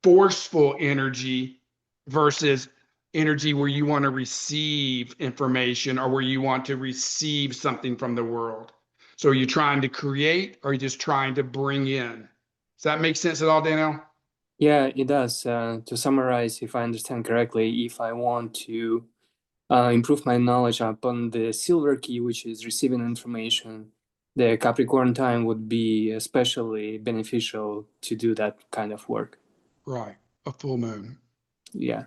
forceful energy versus energy where you want to receive information or where you want to receive something from the world. So are you trying to create or are you just trying to bring in? Does that make sense at all, Daniel? Yeah, it does. To summarize, if I understand correctly, if I want to improve my knowledge upon the silver key, which is receiving information, the Capricorn time would be especially beneficial to do that kind of work. Right. A full moon. Yeah.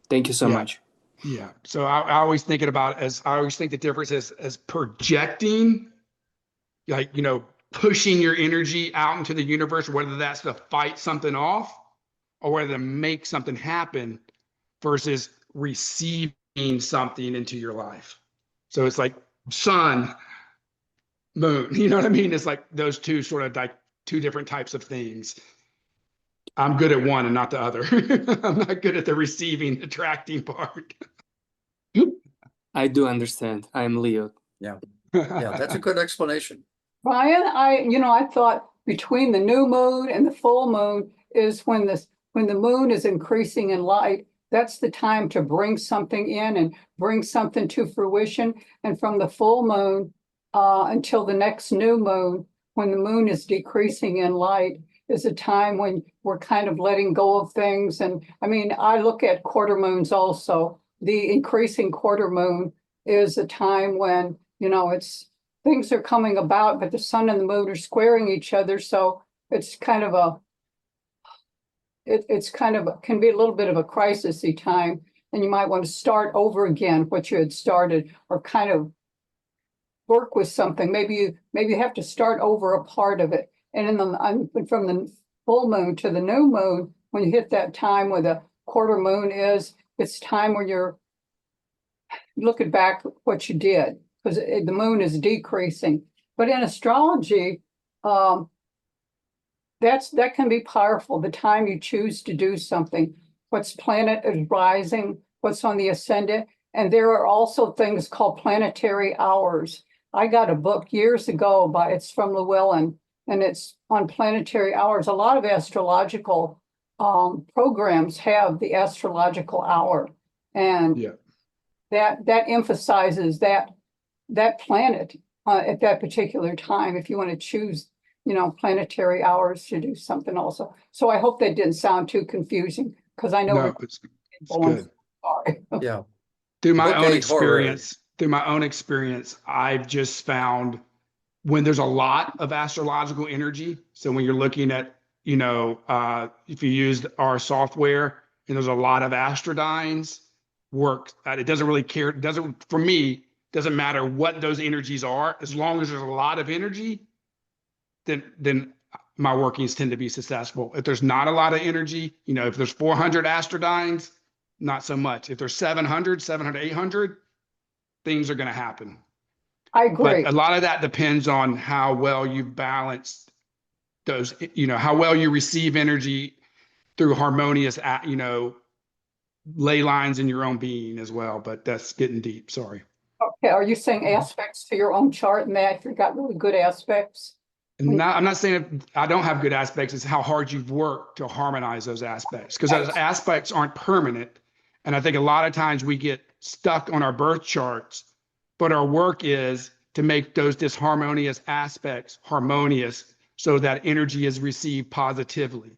Thank you so much. Yeah. So I always think the difference as projecting, like, pushing your energy out into the universe, whether that's to fight something off or whether to make something happen versus receiving something into your life. So it's like sun, moon, you know what I mean? It's like those two sort of like two different types of things. I'm good at one and not the other. I'm not good at the receiving, attracting part. I do understand. I'm Leo. Yeah, that's a good explanation. Brian, I thought between the new moon and the full moon is when the moon is increasing in light, that's the time to bring something in and bring something to fruition. And from the full moon until the next new moon, when the moon is decreasing in light, is a time when we're kind of letting go of things. And I mean, I look at quarter moons also. The increasing quarter moon is a time when, it's things are coming about, but the sun and the moon are squaring each other. So it's kind of can be a little bit of a crisisy time. And you might want to start over again what you had started, or kind of work with something. Maybe you have to start over a part of it. And from the full moon to the new moon, when you hit that time where the quarter moon is, it's time where you're looking back what you did, because the moon is decreasing. But in astrology, that can be powerful. The time you choose to do something, what's planet is rising, what's on the ascendant. And there are also things called planetary hours. I got a book years ago it's from Llewellyn, and it's on planetary hours. A lot of astrological programs have the astrological hour, and that emphasizes that planet at that particular time. If you want to choose, planetary hours to do something also. So I hope that didn't sound too confusing, because I know No, it's good. Sorry. Yeah. Through my Book own 8 horror. experience, I've just found when there's a lot of astrological energy. So when you're looking at, if you used our software and there's a lot of astrodynes, it doesn't really care. For me, doesn't matter what those energies are. As long as there's a lot of energy, then my workings tend to be successful. If there's not a lot of energy, if there's 400 astrodynes, not so much. If there's 700, 800, things are going to happen. I agree. But a lot of that depends on how well you've balanced those, how well you receive energy through harmonious, ley lines in your own being as well. But that's getting deep. Sorry. Okay. Are you saying aspects to your own chart, and that you've got really good aspects? I'm not saying I don't have good aspects. It's how hard you've worked to harmonize those aspects, because those aspects aren't permanent. And I think a lot of times we get stuck on our birth charts, but our work is to make those disharmonious aspects harmonious so that energy is received positively.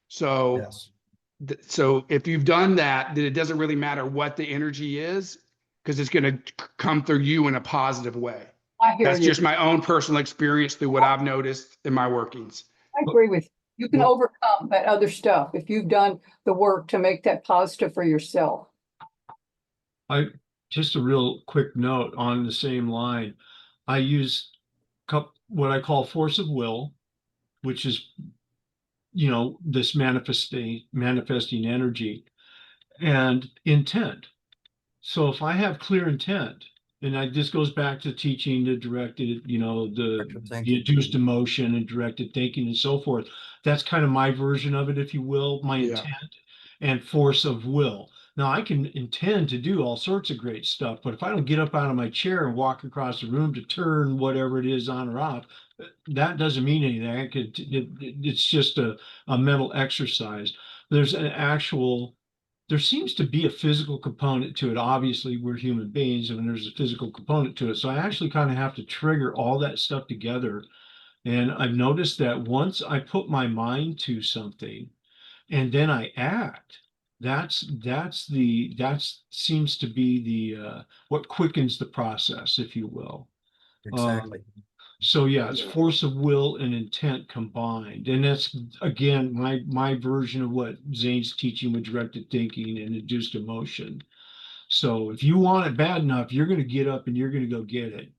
So, Yes. so if you've done that, then it doesn't really matter what the energy is, because it's going to come through you in a positive way. I hear That's you. just my own personal experience through what I've noticed in my workings. I agree with you. You can overcome that other stuff if you've done the work to make that positive for yourself. Just a real quick note on the same line. I use what I call force of will, which is, this manifesting energy, and intent. So if I have clear intent, and this goes back to teaching the directed, the induced emotion and directed thinking and so forth. That's kind of my version of it, if you will, my intent and force of will. Now I can intend to do all sorts of great stuff, but if I don't get up out of my chair and walk across the room to turn whatever it is on or off, that doesn't mean anything. It's just a mental exercise. There seems to be a physical component to it. Obviously, we're human beings, and there's a physical component to it. So I actually kind of have to trigger all that stuff together. And I've noticed that once I put my mind to something and then I act, that seems to be the what quickens the process, if you will. Exactly. So yeah, it's force of will and intent combined. And that's, again, my version of what Zane's teaching with directed thinking and induced emotion. So if you want it bad enough, you're going to get up and you're going to go get it.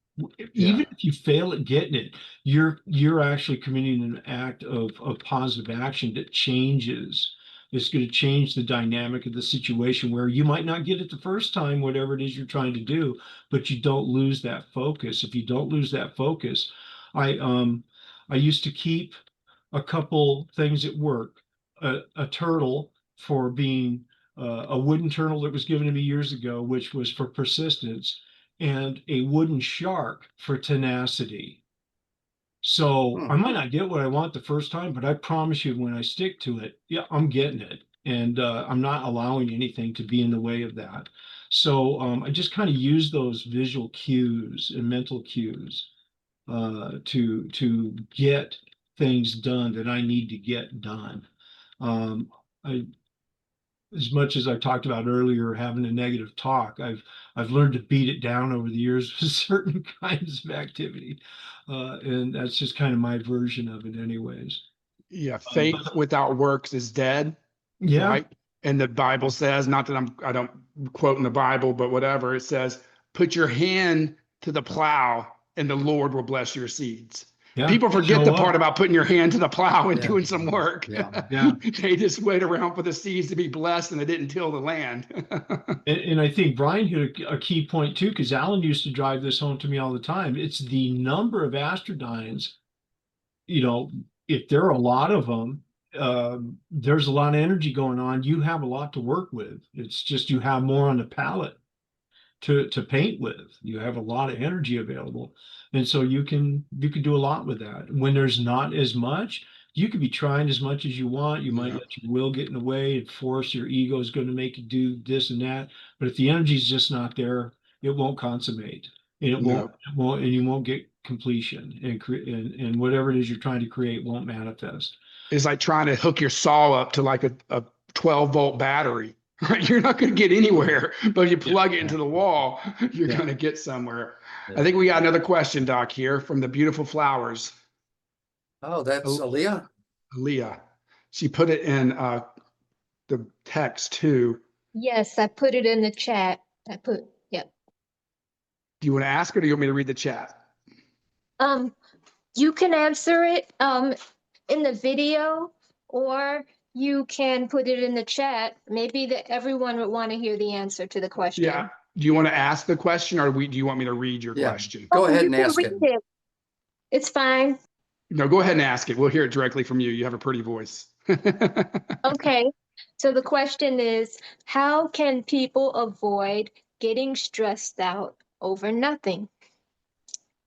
Even if you fail at getting it, you're actually committing an act of positive action that changes. It's going to change the dynamic of the situation, where you might not get it the first time, whatever it is you're trying to do, but you don't lose that focus. If you don't lose that focus, I used to keep a couple things at work, a turtle for being a wooden turtle that was given to me years ago, which was for persistence, and a wooden shark for tenacity. So I might not get what I want the first time, but I promise you, when I stick to it, yeah, I'm getting it. And I'm not allowing anything to be in the way of that. So I just kind of use those visual cues and mental cues to get things done that I need to get done. I, as much as I talked about earlier, having a negative talk, I've learned to beat it down over the years with certain kinds of activity, and that's just kind of my version of it, anyways. Yeah, faith without works is dead. Yeah, Right. And the Bible says, not that I don't quote in the Bible, but whatever, it says, put your hand to the plow and the Lord will bless your seeds. yeah. People forget Show the up. part about putting your hand to the plow and Yeah. doing some work. Yeah. Yeah. They just wait around for the seeds to be blessed and they didn't till the land. And I think Brian hit a key point too, because Alan used to drive this home to me all the time. It's the number of astrodynes. You know, if there are a lot of them, there's a lot of energy going on. You have a lot to work with. It's just you have more on the palette to paint with. You have a lot of energy available, and so you can do a lot with that. When there's not as much, you could be trying as much as you want. You might Yeah. let your will get in the way and force your ego is going to make you do this and that. But if the energy is just not there, it won't consummate, and No. and you won't get completion, and whatever it is you're trying to create won't manifest. It's like trying to hook your saw up to like a 12-volt battery. Right? You're not going to get anywhere, but if you plug it into the wall, you're Yeah. going to get somewhere. I think we got another question, Doc, here from the beautiful flowers. Oh, that's Oh. Aaliyah. Leah. She put it in the text too. Yes, I put it in the chat. Yep. Do you want to ask her, or do you want me to read the chat? You can answer it in the video, or you can put it in the chat. Maybe that everyone would want to hear the answer to the question. Yeah. Do you want to ask the question, or do you want me to read your Yeah. question? Go ahead you and can ask it. read it. It's fine. No, go ahead and ask it. We'll hear it directly from you. You have a pretty voice. Okay. So the question is, how can people avoid getting stressed out over nothing?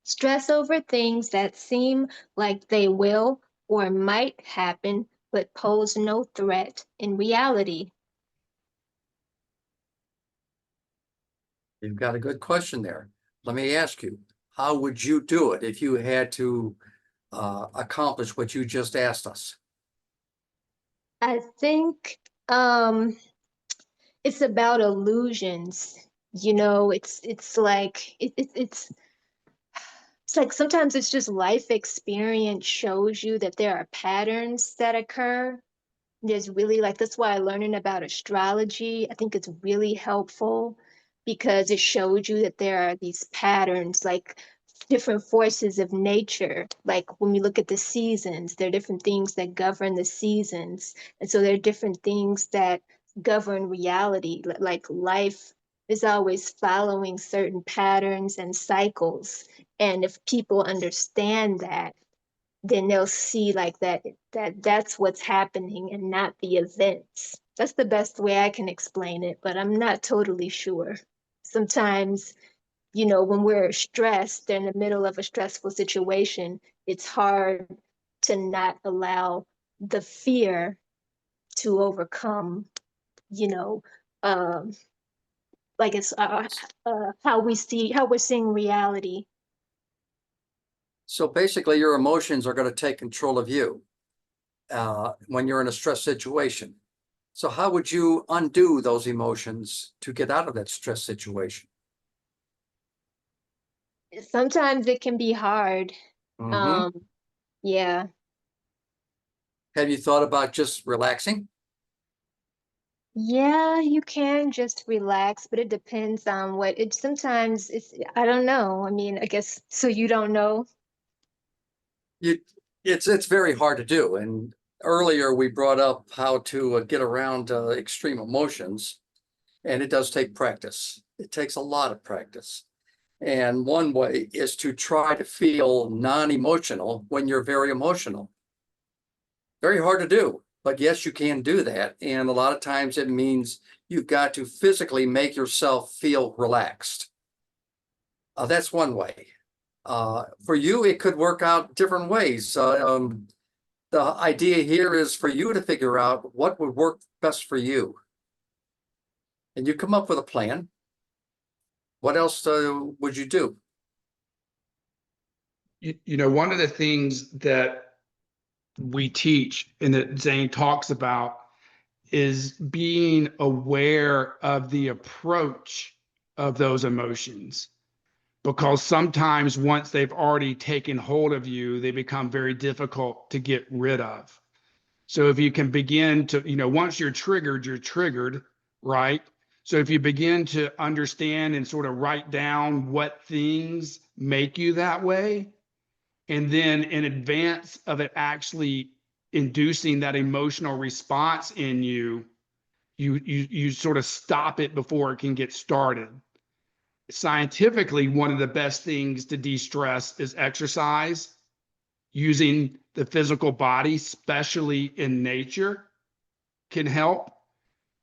Stress over things that seem like they will or might happen, but pose no threat in reality. You've got a good question there. Let me ask you, how would you do it if you had to accomplish what you just asked us? I think it's about illusions. You know, it's like it's like sometimes it's just life experience shows you that there are patterns that occur. There's really like that's why learning about astrology, I think it's really helpful because it shows you that there are these patterns, like different forces of nature. Like when we look at the seasons, there are different things that govern the seasons. And so there are different things that govern reality. Like life is always following certain patterns and cycles. And if people understand that, then they'll see like that's what's happening and not the events. That's the best way I can explain it, but I'm not totally sure. Sometimes, you know, when we're stressed in the middle of a stressful situation, it's hard to not allow the fear to overcome, you know, like it's how we're seeing reality. So basically, your emotions are going to take control of you when you're in a stress situation. So how would you undo those emotions to get out of that stress situation? Sometimes it can be hard. Yeah. Have you thought about just relaxing? Yeah, you can just relax, but it depends on what it sometimes I don't know. I mean, I guess so you don't know. It's very hard to do. And earlier we brought up how to get around extreme emotions, and it does take practice. It takes a lot of practice. And one way is to try to feel non-emotional when you're very emotional. Very hard to do, but yes, you can do that. And a lot of times it means you've got to physically make yourself feel relaxed. That's one way. For you, it could work out different ways. The idea here is for you to figure out what would work best for you. And you come up with a plan. What else would you do? You know, one of the things that we teach and that Zane talks about is being aware of the approach of those emotions. Because sometimes once they've already taken hold of you, they become very difficult to get rid of. So if you can begin to, you know, once you're triggered, right? So if you begin to understand and sort of write down what things make you that way, and then in advance of it actually inducing that emotional response in you, you sort of stop it before it can get started. Scientifically, one of the best things to de-stress is exercise. Using the physical body, especially in nature, can help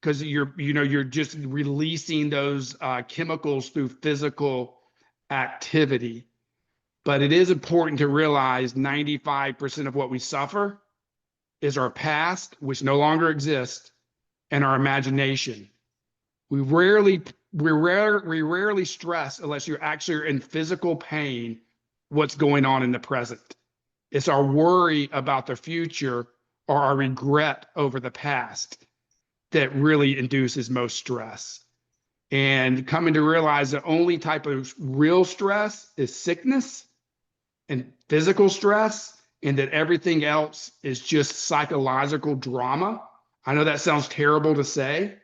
because you're just releasing those chemicals through physical activity. But it is important to realize 95% of what we suffer is our past, which no longer exists, and our imagination. We rarely stress unless you're actually in physical pain what's going on in the present. It's our worry about the future or our regret over the past that really induces most stress. And coming to realize the only type of real stress is sickness and physical stress, and that everything else is just psychological drama. I know that sounds terrible to say,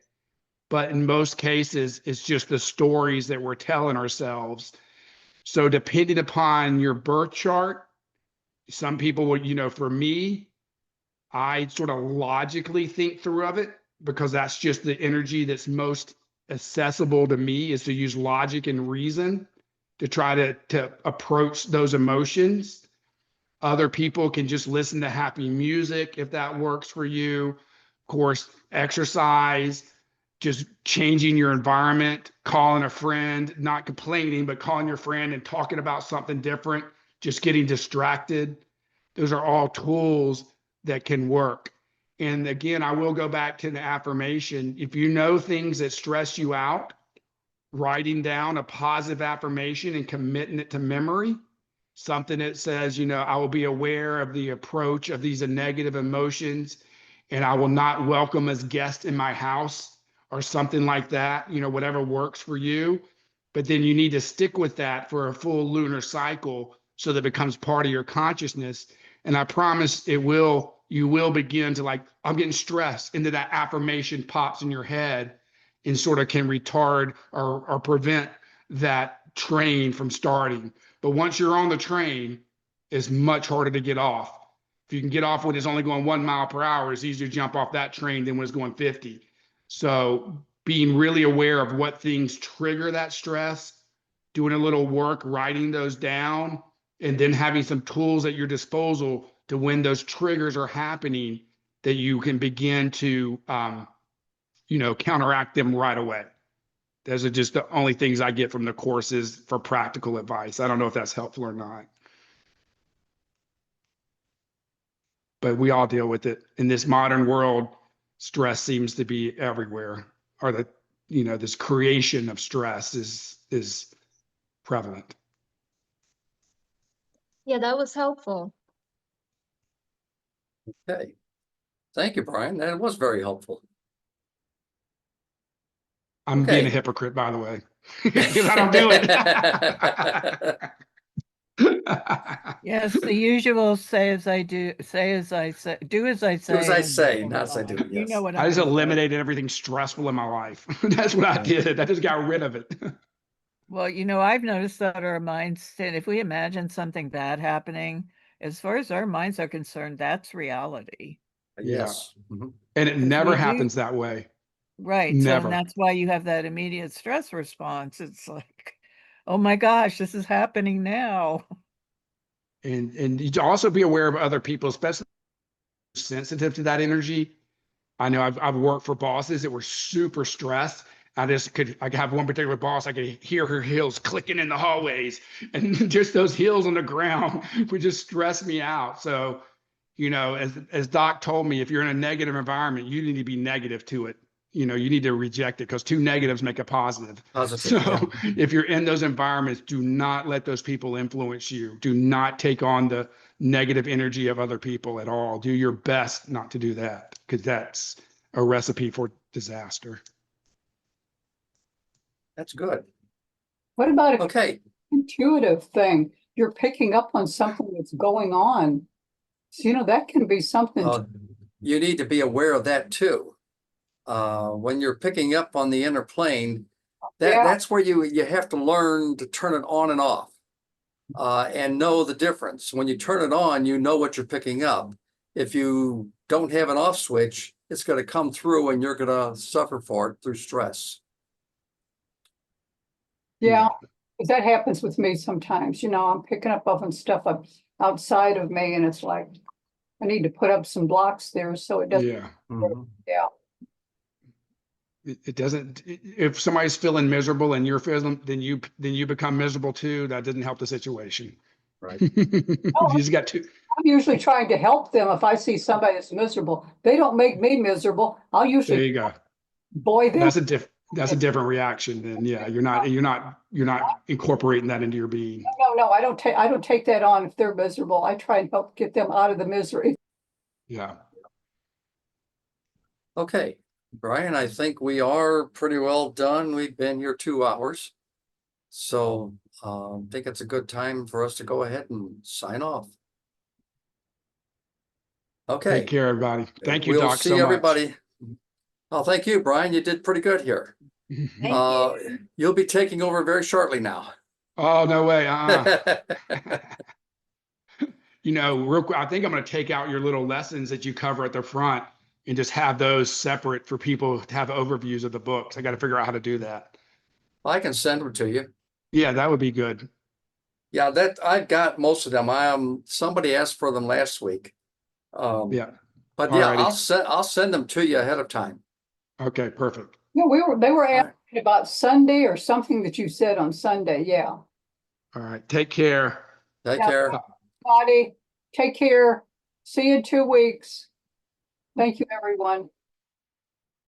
but in most cases, it's just the stories that we're telling ourselves. So depending upon your birth chart, some people would, you know, for me, I sort of logically think through of it because that's just the energy that's most accessible to me, is to use logic and reason to try to approach those emotions. Other people can just listen to happy music if that works for you. Of course, exercise, just changing your environment, calling a friend, not complaining, but calling your friend and talking about something different, just getting distracted. Those are all tools that can work. And again, I will go back to the affirmation. If you know things that stress you out, writing down a positive affirmation and committing it to memory, something that says, you know, I will be aware of the approach of these negative emotions and I will not welcome as guests in my house, or something like that, you know, whatever works for you. But then you need to stick with that for a full lunar cycle so that it becomes part of your consciousness. And I promise you will begin to, like, I'm getting stressed, into that affirmation pops in your head and sort of can retard or prevent that train from starting. But once you're on the train, it's much harder to get off. If you can get off when it's only going 1 mile per hour, it's easier to jump off that train than when it's going 50. So being really aware of what things trigger that stress, doing a little work, writing those down, and then having some tools at your disposal to when those triggers are happening, that you can begin to, counteract them right away. Those are just the only things I get from the courses for practical advice. I don't know if that's helpful or not. But we all deal with it. In this modern world, stress seems to be everywhere. Or this creation of stress is prevalent. Yeah, that was helpful. Okay. Thank you, Brian. That was very helpful. I'm being a hypocrite, by the way, because I don't do it. Yes, the usual say as I do, say as I say, do as I say. Do as I say, not as I do. Yes. You know what I just eliminated everything stressful in my life. That's what I did. I just got rid of it. Well, I've noticed that our minds, if we imagine something bad happening, as far as our minds are concerned, that's reality. Yes. Yeah. Mm-hmm. And it never happens that way. Right. Never. So, and that's why you have that immediate stress response. It's like, oh my gosh, this is happening now. And you also be aware of other people, especially sensitive to that energy. I know I've worked for bosses that were super stressed. I have one particular boss, I could hear her heels clicking in the hallways, and just those heels on the ground would just stress me out. So, as Doc told me, if you're in a negative environment, you need to be negative to it. You need to reject it, because two negatives make a positive. Positive, yeah. So if you're in those environments, do not let those people influence you. Do not take on the negative energy of other people at all. Do your best not to do that, because that's a recipe for disaster. That's good. What about Okay. intuitive thing? You're picking up on something that's going on. So, that can be something. You need to be aware of that too. When you're picking up on the inner plane, that's where you have to learn to turn it on and off, and know the difference. When you turn it on, you know what you're picking up. If you don't have an off switch, it's going to come through and you're going to suffer for it through stress. Yeah, that happens with me sometimes. I'm picking up on stuff outside of me, and it's like I need to put up some blocks there so it doesn't. Yeah. Yeah. It doesn't, if somebody's feeling miserable and you're feeling, then you become miserable too. That doesn't help the situation. Right. You just got to. I'm usually trying to help them. If I see somebody that's miserable, they don't make me miserable. I'll There usually you go. boy them. That's a different reaction. Then yeah, you're not incorporating that into your being. No, I don't take that on if they're miserable. I try and help get them out of the misery. Yeah. Okay, Brian, I think we are pretty well done. We've been here 2 hours. So I think it's a good time for us to go ahead and sign off. Okay. Take care, everybody. Thank you, We'll Doc, see so much. everybody. Oh, thank you, Brian. You did pretty good here. Thank you. You'll be taking over very shortly now. Oh, no way. Real quick, I think I'm going to take out your little lessons that you cover at the front and just have those separate for people to have overviews of the books. I got to figure out how to do that. I can send them to you. Yeah, that would be good. Yeah, I've got most of them. Somebody asked for them last week. Yeah. But yeah, Alrighty. I'll send them to you ahead of time. Okay, perfect. Yeah, they were asking about Sunday or something that you said on Sunday. Yeah. All right. Take care. Take care. Body, take care. See you in 2 weeks. Thank you, everyone.